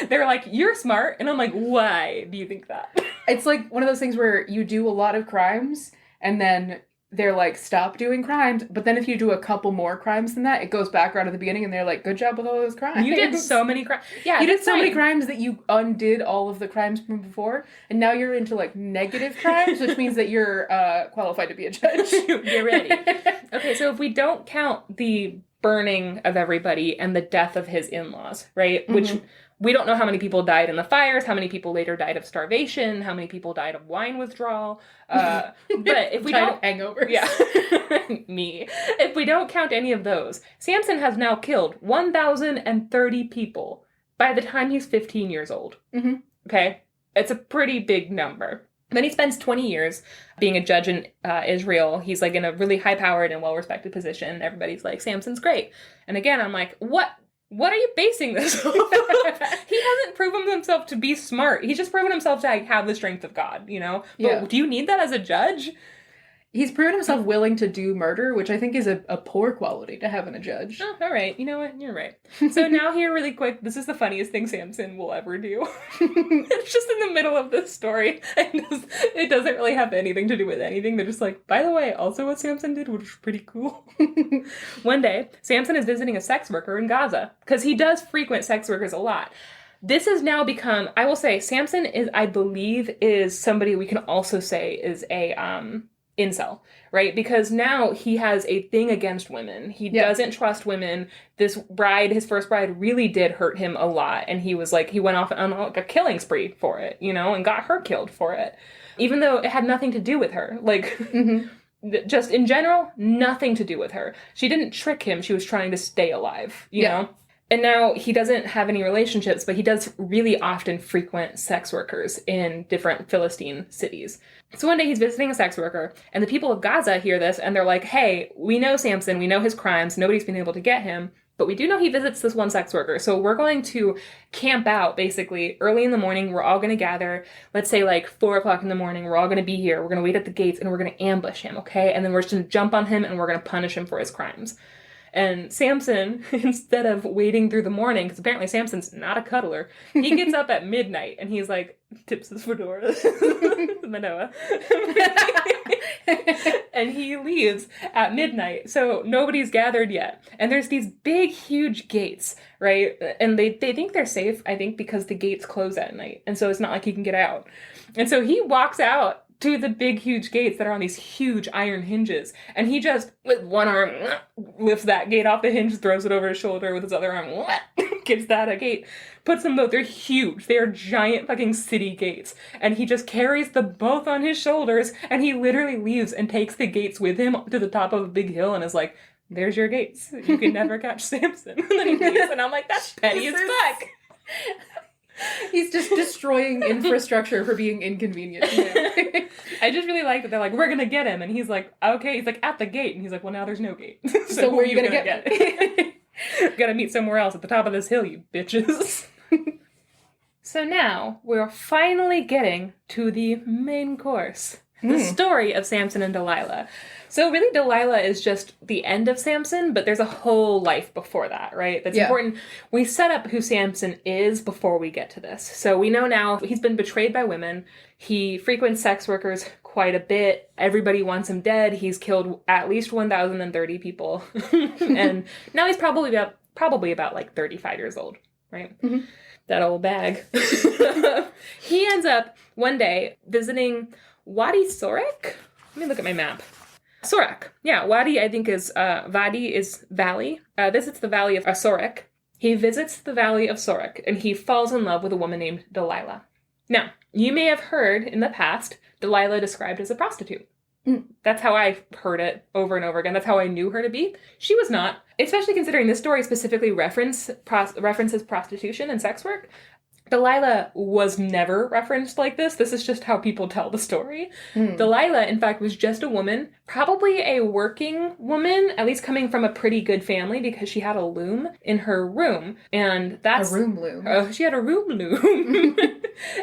They're like, you're smart. And I'm like, why do you think that? It's like one of those things where you do a lot of crimes and then they're like, stop doing crimes. But then if you do a couple more crimes than that, it goes back around at the beginning and they're like, good job with all those crimes. You did so many crimes. Yeah, you did so many crimes that you undid all of the crimes from before. And now you're into negative crimes, which means that you're qualified to be a judge. Get ready. Okay, so if we don't count the burning of everybody and the death of his in-laws, right? Mm-hmm. Which we don't know how many people died in the fires, how many people later died of starvation, how many people died of wine withdrawal. But if we don't... hangovers. Yeah. Me. If we don't count any of those, Samson has now killed 1,030 people by the time he's 15 years old. Mm-hmm. Okay? It's a pretty big number. Then he spends 20 years being a judge in Israel. He's like in a really high-powered and well-respected position. Everybody's like, Samson's great. And again, I'm like, what are you basing this on? He hasn't proven himself to be smart. He's just proven himself to like, have the strength of God, you know? But do you need that as a judge? He's proven himself willing to do murder, which I think is a poor quality to have in a judge. Oh, all right. You know what? You're right. So now here really quick, this is the funniest thing Samson will ever do. It's just in the middle of this story. It doesn't really have anything to do with anything. They're just like, by the way, also what Samson did, which was pretty cool. One day, Samson is visiting a sex worker in Gaza, because he does frequent sex workers a lot. This has now become, I will say, Samson is, I believe, is somebody we can also say is a, incel, right? Because now he has a thing against women. He doesn't trust women. This bride, his first bride, really did hurt him a lot. And he was like, he went off on like a killing spree for it, you know, and got her killed for it. Even though it had nothing to do with her. Like, just in general, nothing to do with her. She didn't trick him. She was trying to stay alive, you know? And now he doesn't have any relationships, but he does really often frequent sex workers in different Philistine cities. So one day he's visiting a sex worker, and the people of Gaza hear this, and they're like, hey, we know Samson, we know his crimes, nobody's been able to get him, but we do know he visits this one sex worker, so we're going to camp out, basically, early in the morning. We're all going to gather, let's say like 4 o'clock in the morning, we're all going to be here, we're going to wait at the gates, and we're going to ambush him, okay? And then we're just going to jump on him, and we're going to punish him for his crimes. And Samson, instead of waiting through the morning, because apparently Samson's not a cuddler, he gets up at midnight and he's like, tips his fedora, Manoa. And he leaves at midnight. So nobody's gathered yet. And there's these big, huge gates, right? And they think they're safe, I think, because the gates close at night. And so it's not like he can get out. And so he walks out to the big, huge gates that are on these huge iron hinges. And he just, with one arm, lifts that gate off the hinge, throws it over his shoulder with his other arm, gets that a gate, puts them both. They're huge. They are giant fucking city gates. And he just carries them both on his shoulders, and he literally leaves and takes the gates with him to the top of a big hill and is like, there's your gates. You can never catch Samson. And then he leaves, and I'm like, that's petty as fuck. He's just destroying infrastructure for being inconvenient. I just really like that they're like, we're gonna get him, and he's like, okay, he's like at the gate, and he's like, well, now there's no gate. So where are you gonna get? Gotta meet somewhere else at the top of this hill, you bitches. So now we're finally getting to the main course. The story of Samson and Delilah. So really, Delilah is just the end of Samson, but there's a whole life before that, right? That's important. We set up who Samson is before we get to this. So we know now he's been betrayed by women. He frequents sex workers quite a bit. Everybody wants him dead. He's killed at least 1,030 people. And now he's probably about like 35 years old, right? Mm-hmm. That old bag. He ends up one day visiting Wadi Sorek? Let me look at my map. Sorek. Yeah, Wadi, I think, is, Vadi is valley. Visits the valley of Sorek. He visits the valley of Sorek, and he falls in love with a woman named Delilah. Now, you may have heard in the past Delilah described as a prostitute. That's how I heard it over and over again. That's how I knew her to be. She was not. Especially considering this story specifically references prostitution and sex work. Delilah was never referenced like this. This is just how people tell the story. Delilah, in fact, was just a woman, probably a working woman, at least coming from a pretty good family, because she had a loom in her room. And that's... A room loom. She had a room loom.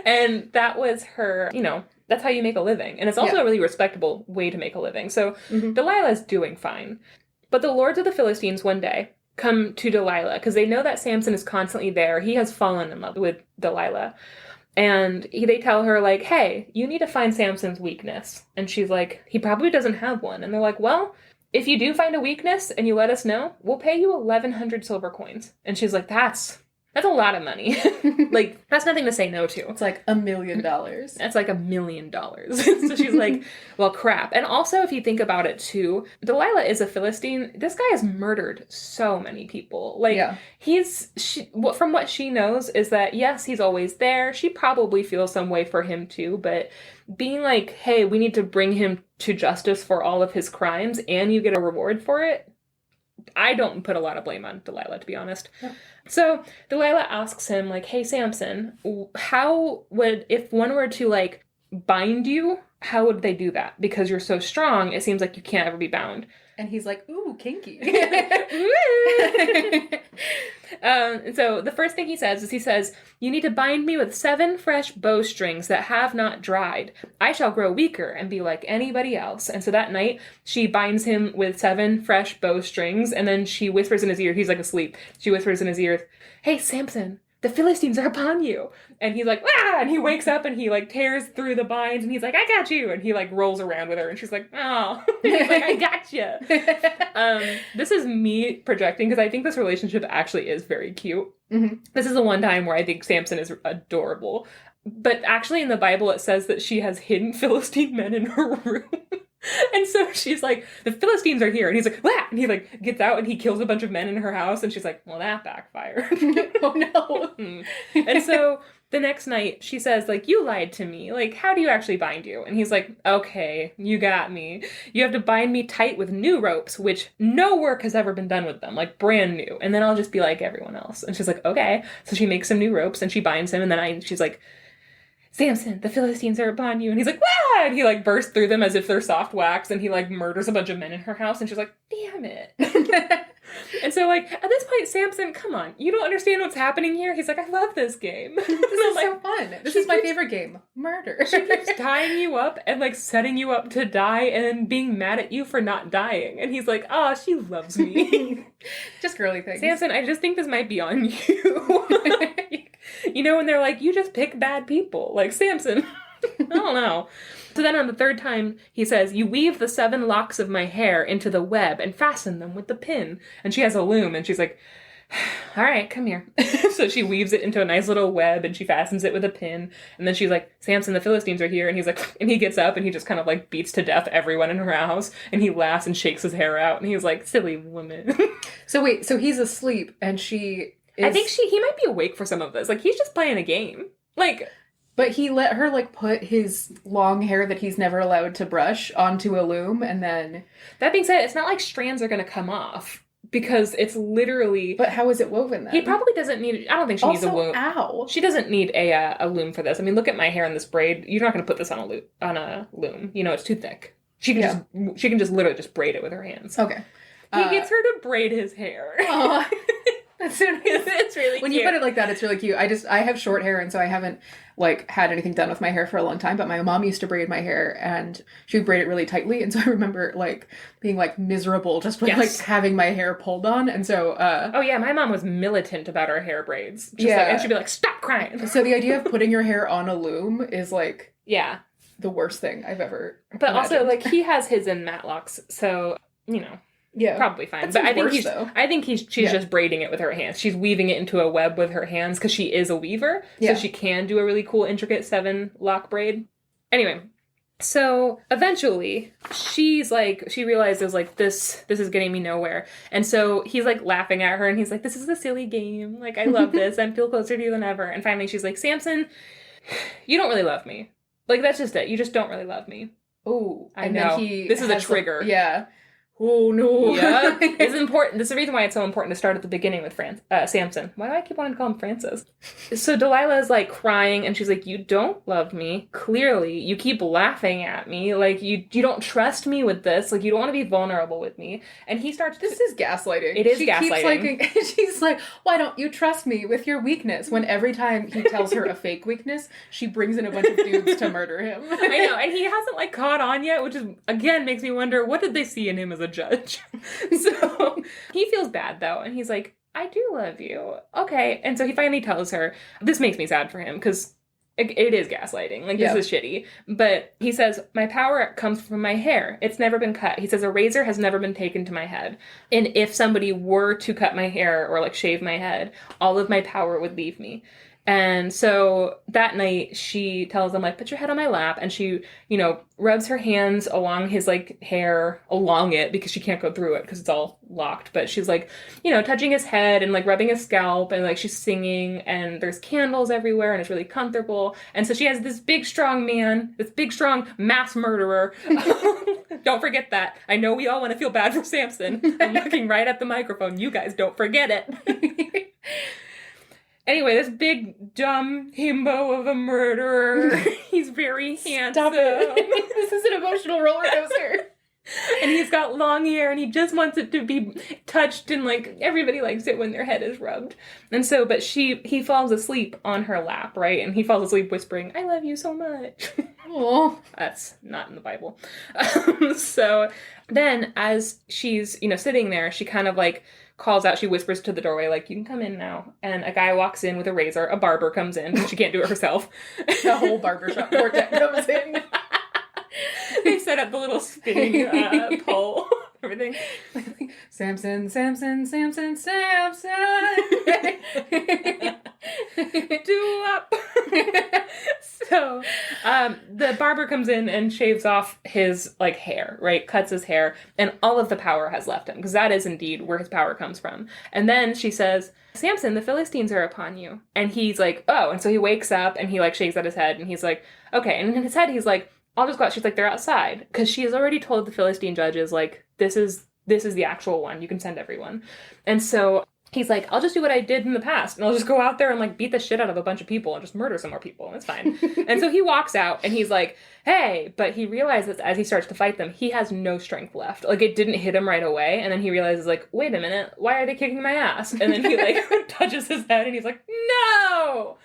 And that was her, you know, that's how you make a living. And it's also a really respectable way to make a living. So Delilah's doing fine. But the lords of the Philistines one day come to Delilah because they know that Samson is constantly there. He has fallen in love with Delilah. And they tell her, like, hey, you need to find Samson's weakness. And she's like, he probably doesn't have one. And they're like, well, if you do find a weakness and you let us know, we'll pay you 1,100 silver coins. And she's like, that's a lot of money. Like, that's nothing to say no to. It's like $1 million. That's like $1 million. So she's like, well, crap. And also, if you think about it, too, Delilah is a Philistine. This guy has murdered so many people. Like, from what she knows is that, yes, he's always there. She probably feels some way for him, too. But being like, hey, we need to bring him to justice for all of his crimes, and you get a reward for it, I don't put a lot of blame on Delilah, to be honest. Yeah. So Delilah asks him, like, hey, Samson, if one were to, like, bind you, how would they do that? Because you're so strong, it seems like you can't ever be bound. And he's like, ooh, kinky. And so the first thing he says, you need to bind me with 7 fresh bowstrings that have not dried. I shall grow weaker and be like anybody else. And so that night, she binds him with 7 fresh bowstrings, and then she whispers in his ear, he's like asleep. She whispers in his ear, hey, Samson, the Philistines are upon you. And he's like, ah! And he wakes up and he, like, tears through the binds and he's like, I got you. And he, like, rolls around with her and she's like, oh. He's like, I got you. This is me projecting because I think this relationship actually is very cute. Mm-hmm. This is the one time where I think Samson is adorable. But actually in the Bible it says that she has hidden Philistine men in her room. And so she's like, the Philistines are here. And he's like, wah! And he, like, gets out and he kills a bunch of men in her house. And she's like, well, that backfired. Oh, no. And so the next night she says, like, you lied to me. Like, how do you actually bind you? And he's like, okay, you got me. You have to bind me tight with new ropes, which no work has ever been done with them. Like, brand new. And then I'll just be like everyone else. And she's like, okay. So she makes some new ropes and she binds him. And then she's like, Samson, the Philistines are upon you. And he's like, wah! And he, like, bursts through them as if they're soft wax. And he, like, murders a bunch of men in her house. And she's like, damn it. And so, like, at this point, Samson, come on. You don't understand what's happening here? He's like, I love this game. This is like, so fun. This is my favorite game. Murder. She keeps tying you up and, like, setting you up to die and then being mad at you for not dying. And he's like, oh, she loves me. Just girly things. Samson, I just think this might be on you. You know, when they're like, you just pick bad people. Like, Samson, I don't know. So then on the third time, he says, you weave the 7 locks of my hair into the web and fasten them with the pin. And she has a loom, and she's like, all right, come here. So she weaves it into a nice little web, and she fastens it with a pin. And then she's like, Samson, the Philistines are here. And he's like, and he gets up, and he just kind of, like, beats to death everyone in her house. And he laughs and shakes his hair out. And he's like, silly woman. So wait, so he's asleep, and she... I think he might be awake for some of this. Like, he's just playing a game. Like... But he let her, like, put his long hair that he's never allowed to brush onto a loom, and then... That being said, it's not like strands are going to come off, because it's literally... But how is it woven, then? He probably doesn't need... I don't think she needs a loom. Ow. She doesn't need a loom for this. I mean, look at my hair in this braid. You're not going to put this on a loom. You know, it's too thick. She can just literally just braid it with her hands. Okay. He gets her to braid his hair. That's so nice. It's really cute. When you put it like that, it's really cute. I have short hair, and so I haven't, like, had anything done with my hair for a long time, but my mom used to braid my hair, and she would braid it really tightly, and so I remember, like, being, like, miserable just with, like, having my hair pulled on, and so, Oh, yeah, my mom was militant about her hair braids. Just like, and she'd be like, stop crying! So the idea of putting your hair on a loom is, like... Yeah. The worst thing I've ever But imagined. also, like, he has his in matlocks, so, you know... Yeah, probably fine. That but I think she's just braiding it with her hands. She's weaving it into a web with her hands because she is a weaver, so she can do a really cool, intricate 7 lock braid. Anyway, so eventually she realizes, like, this is getting me nowhere, and so he's, like, laughing at her, and he's like, this is a silly game. Like, I love this. I feel closer to you than ever. And finally, she's like, Samson, you don't really love me. Like, that's just it. You just don't really love me. Oh, I know. This is a trigger. Oh, no. Yeah. It's important. This is the reason why it's so important to start at the beginning with Samson. Why do I keep wanting to call him Francis? So Delilah is, like, crying, and she's like, you don't love me. Clearly. You keep laughing at me. Like, you don't trust me with this. Like, you don't want to be vulnerable with me. And he starts... This is gaslighting. It is gaslighting. She's like, why don't you trust me with your weakness? When every time he tells her a fake weakness, she brings in a bunch of dudes to murder him. I know. And he hasn't, like, caught on yet, which is, again, makes me wonder, what did they see in him as a judge? So he feels bad, though, and he's like, I do love you. Okay. And so he finally tells her. This makes me sad for him, because it is gaslighting. Like, this is shitty. But he says, my power comes from my hair. It's never been cut. He says, a razor has never been taken to my head. And if somebody were to cut my hair or, like, shave my head, all of my power would leave me. And so that night she tells him, like, put your head on my lap. And she, rubs her hands along his, like, hair, along it, because she can't go through it because it's all locked. But she's, like, touching his head and, like, rubbing his scalp, and, like, she's singing, and there's candles everywhere, and it's really comfortable. And so she has this big, strong man, this big, strong mass murderer. Don't forget that. I know we all want to feel bad for Samson. I'm looking right at the microphone. You guys don't forget it. Anyway, this big, dumb himbo of a murderer. He's very handsome. Stop it. This is an emotional roller coaster. And he's got long hair, and he just wants it to be touched, and, like, everybody likes it when their head is rubbed. And so, but he falls asleep on her lap, right? And he falls asleep whispering, I love you so much. Aw. That's not in the Bible. So then, as she's, sitting there, she kind of, like, calls out, she whispers to the doorway, like, you can come in now. And a guy walks in with a razor. A barber comes in. She can't do it herself. The whole barbershop quartet comes in. They set up the little spinning pole, everything. Samson, Samson, Samson, Samson. Do up. So, the barber comes in and shaves off his, like, hair, right? Cuts his hair, and all of the power has left him, because that is indeed where his power comes from. And then she says, Samson, the Philistines are upon you. And he's like, oh, and so he wakes up, and he, like, shakes at his head, and he's like, okay. And in his head, he's like, I'll just go out. She's like, they're outside. Because she has already told the Philistine judges, like, this is the actual one. You can send everyone. And so he's like, I'll just do what I did in the past. And I'll just go out there and, like, beat the shit out of a bunch of people and just murder some more people. It's fine. And so he walks out, and he's like, hey. But he realizes as he starts to fight them, he has no strength left. Like, it didn't hit him right away. And then he realizes, like, wait a minute. Why are they kicking my ass? And then he, like, touches his head, and he's like, no!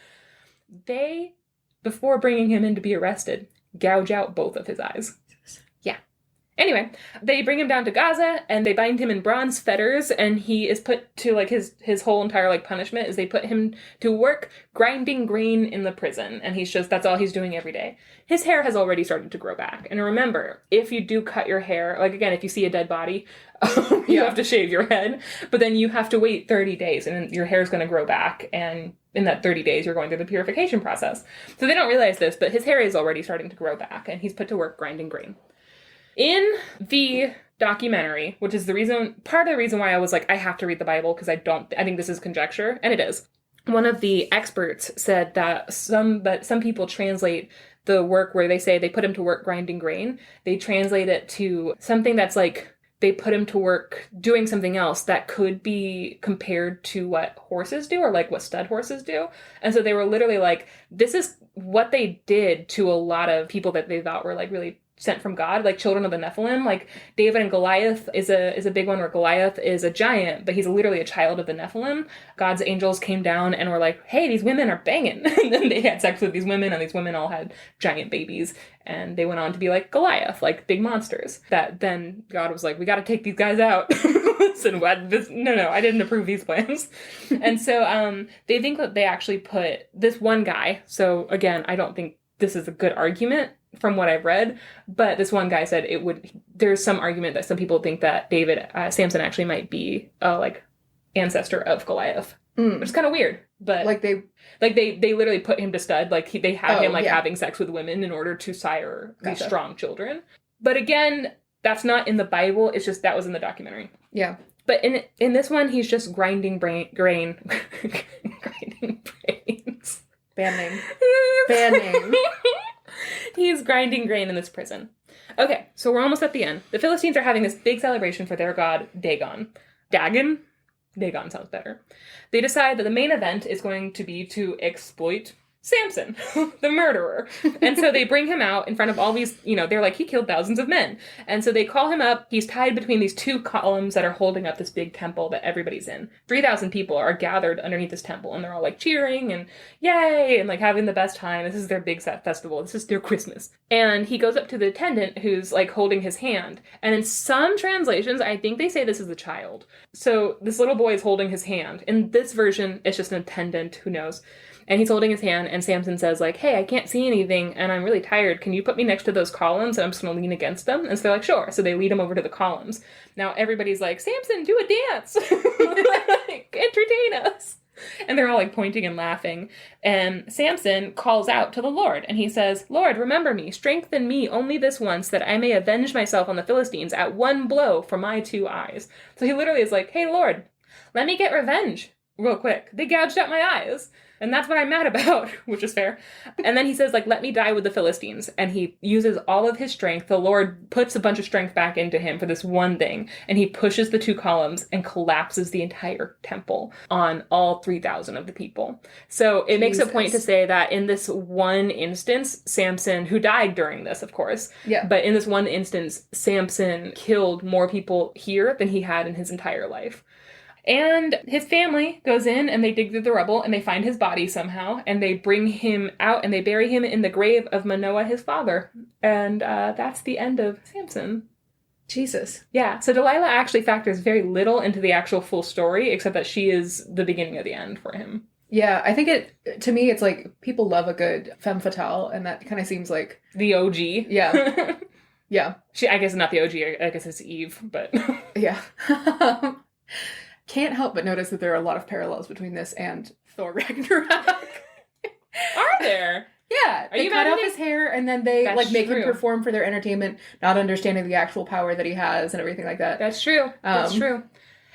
They, before bringing him in to be arrested, gouge out both of his eyes. Yeah. Anyway, they bring him down to Gaza, and they bind him in bronze fetters, and he is put to, like, his whole entire, like, punishment is they put him to work grinding grain in the prison, and that's all he's doing every day. His hair has already started to grow back. And remember, if you do cut your hair, like, again, if you see a dead body, you have to shave your head, but then you have to wait 30 days, and your hair is going to grow back, and in that 30 days, you're going through the purification process. So they don't realize this, but his hair is already starting to grow back, and he's put to work grinding grain. In the documentary, which is part of the reason why I was like, I have to read the Bible, because I think this is conjecture, and it is. One of the experts said that some people translate the work where they say they put him to work grinding grain, they translate it to something that's like, they put him to work doing something else that could be compared to what horses do, or like what stud horses do. And so they were literally like, this is what they did to a lot of people that they thought were, like, really sent from God, like children of the Nephilim. Like David and Goliath is a big one, where Goliath is a giant, but he's literally a child of the Nephilim. God's angels came down and were like, hey, these women are banging. And then they had sex with these women, and these women all had giant babies, and they went on to be like Goliath, like big monsters. That then God was like, we got to take these guys out. Listen, no, I didn't approve these plans. And so they think that they actually put this one guy. So again, I don't think this is a good argument from what I've read, but this one guy said there's some argument that some people think that Samson actually might be like ancestor of Goliath, which is kind of weird, but they literally put him to stud, like they had him having sex with women in order to sire these strong children. But again, that's not in the Bible. It's just, that was in the documentary. Yeah. But in this one, he's just grinding grain. Grinding brains. Band name. He's grinding grain in this prison. Okay, so we're almost at the end. The Philistines are having this big celebration for their god, Dagon. Dagon? Dagon sounds better. They decide that the main event is going to be to exploit Samson, the murderer. And so they bring him out in front of all these, they're like, he killed thousands of men. And so they call him up. He's tied between these two columns that are holding up this big temple that everybody's in. 3,000 people are gathered underneath this temple, and they're all like cheering and yay and like having the best time. This is their big festival. This is their Christmas. And he goes up to the attendant who's like holding his hand. And in some translations, I think they say this is a child. So this little boy is holding his hand. In this version, it's just an attendant, who knows. And he's holding his hand, and Samson says, like, hey, I can't see anything, and I'm really tired. Can you put me next to those columns, and I'm just going to lean against them? And so they're like, sure. So they lead him over to the columns. Now everybody's like, Samson, do a dance. Like, entertain us. And they're all like pointing and laughing. And Samson calls out to the Lord and he says, Lord, remember me, strengthen me only this once that I may avenge myself on the Philistines at one blow for my 2 eyes. So he literally is like, hey, Lord, let me get revenge real quick. They gouged out my eyes. And that's what I'm mad about, which is fair. And then he says, like, let me die with the Philistines. And he uses all of his strength. The Lord puts a bunch of strength back into him for this one thing. And he pushes the 2 columns and collapses the entire temple on all 3,000 of the people. So it makes a point to say that in this one instance, Samson, who died during this, of course. Yeah. But in this one instance, Samson killed more people here than he had in his entire life. And his family goes in and they dig through the rubble and they find his body somehow and they bring him out and they bury him in the grave of Manoah, his father. And that's the end of Samson. Jesus. Yeah. So Delilah actually factors very little into the actual full story, except that she is the beginning of the end for him. Yeah, I think to me, it's like people love a good femme fatale, and that kind of seems like the OG. Yeah. Yeah. I guess not the OG. I guess it's Eve, but yeah. Can't help but notice that there are a lot of parallels between this and Thor Ragnarok. Are there? Yeah. They cut off his hair and then they make him perform for their entertainment, not understanding the actual power that he has and everything like that. That's true. That's true.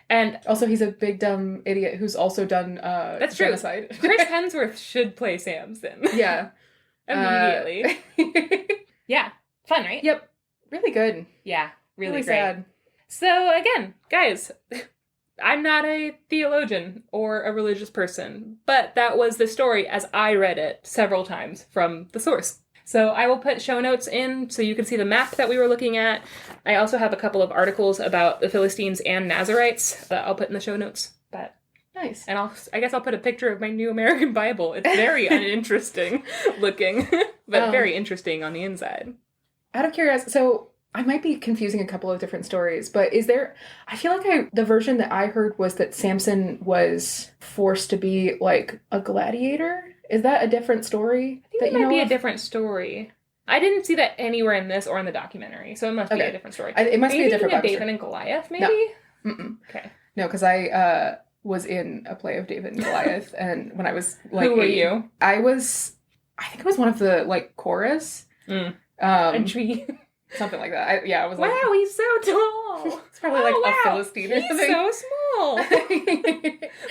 And also, he's a big dumb idiot who's also done that's genocide. True. Chris Hemsworth should play Samson. Yeah. Immediately. Yeah. Fun, right? Yep. Really good. Yeah. Really great. Sad. So again, guys, I'm not a theologian or a religious person, but that was the story as I read it several times from the source. So I will put show notes in so you can see the map that we were looking at. I also have a couple of articles about the Philistines and Nazarites that I'll put in the show notes. But nice. And I guess I'll put a picture of my New American Bible. It's very uninteresting looking, but very interesting on the inside. Out of curiosity, so I might be confusing a couple of different stories, but I feel like the version that I heard was that Samson was forced to be like a gladiator. Is that a different story? I think it might be a different story. I didn't see that anywhere in this or in the documentary, so it must be a different story. It must be a different story. David and Goliath, maybe? No. Mm-mm. Okay. No, because I was in a play of David and Goliath, and when I was like Who were you? I think I was one of the like chorus. A tree. Something like that. I was like, wow, he's so tall. It's probably a Philistine or something. He's so small.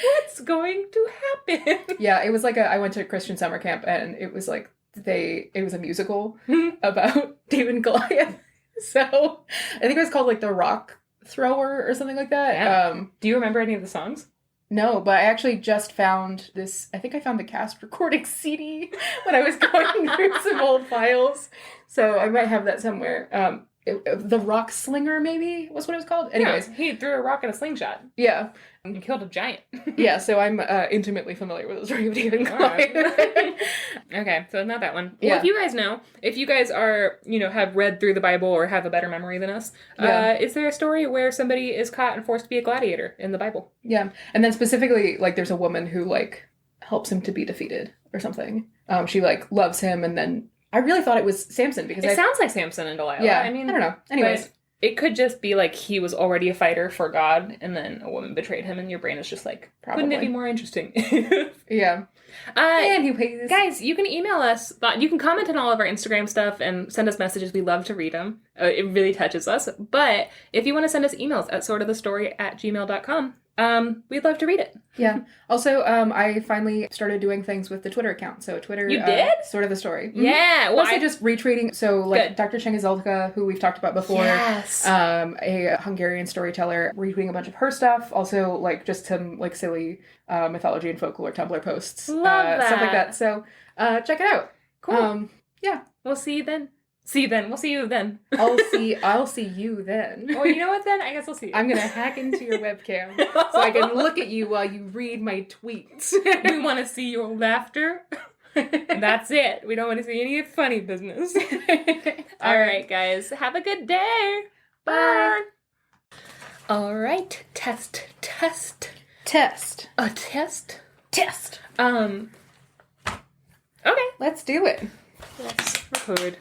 What's going to happen? Yeah, it was like I went to a Christian summer camp and it was like it was a musical about David and Goliath. So I think it was called like The Rock Thrower or something like that. Yeah. Do you remember any of the songs? No, but I actually just found this. I think I found the cast recording CD when I was going through some old files. So I might have that somewhere. The Rock Slinger, maybe, was what it was called. Anyways. Yeah, he threw a rock in a slingshot. Yeah. And killed a giant. Yeah, so I'm intimately familiar with the story of David and Goliath. Okay, so not that one. Yeah. Well, if you guys know, if you guys are, have read through the Bible or have a better memory than us, is there a story where somebody is caught and forced to be a gladiator in the Bible? Yeah. And then specifically, like, there's a woman who, like, helps him to be defeated or something. She, like, loves him, and then I really thought it was Samson because it sounds like Samson and Delilah. Yeah, I mean, I don't know. Anyways. It could just be like he was already a fighter for God, and then a woman betrayed him, and your brain is just like, probably. Wouldn't it be more interesting? Yeah. Anyways. Guys, you can email us. You can comment on all of our Instagram stuff and send us messages. We love to read them. It really touches us. But if you want to send us emails at sortofthestory@gmail.com, we'd love to read it. Yeah. Also, I finally started doing things with the Twitter account. So Twitter, you did? Sort of the story. Mm-hmm. Yeah. Well, mostly just retweeting. So like Good. Dr. Chengezelka, who we've talked about before. Yes. A Hungarian storyteller, retweeting a bunch of her stuff. Also like just some like silly mythology and folklore Tumblr posts. Love that. Stuff like that. So check it out. Cool. Yeah. We'll see you then. We'll see you then. I'll see you then. Well, you know what then? I guess we'll see you. I'm going to hack into your webcam so I can look at you while you read my tweets. We want to see your laughter. That's it. We don't want to see any funny business. All right, guys. Have a good day. Bye. All right. Test. A test? Test. Okay. Let's do it. Let's record.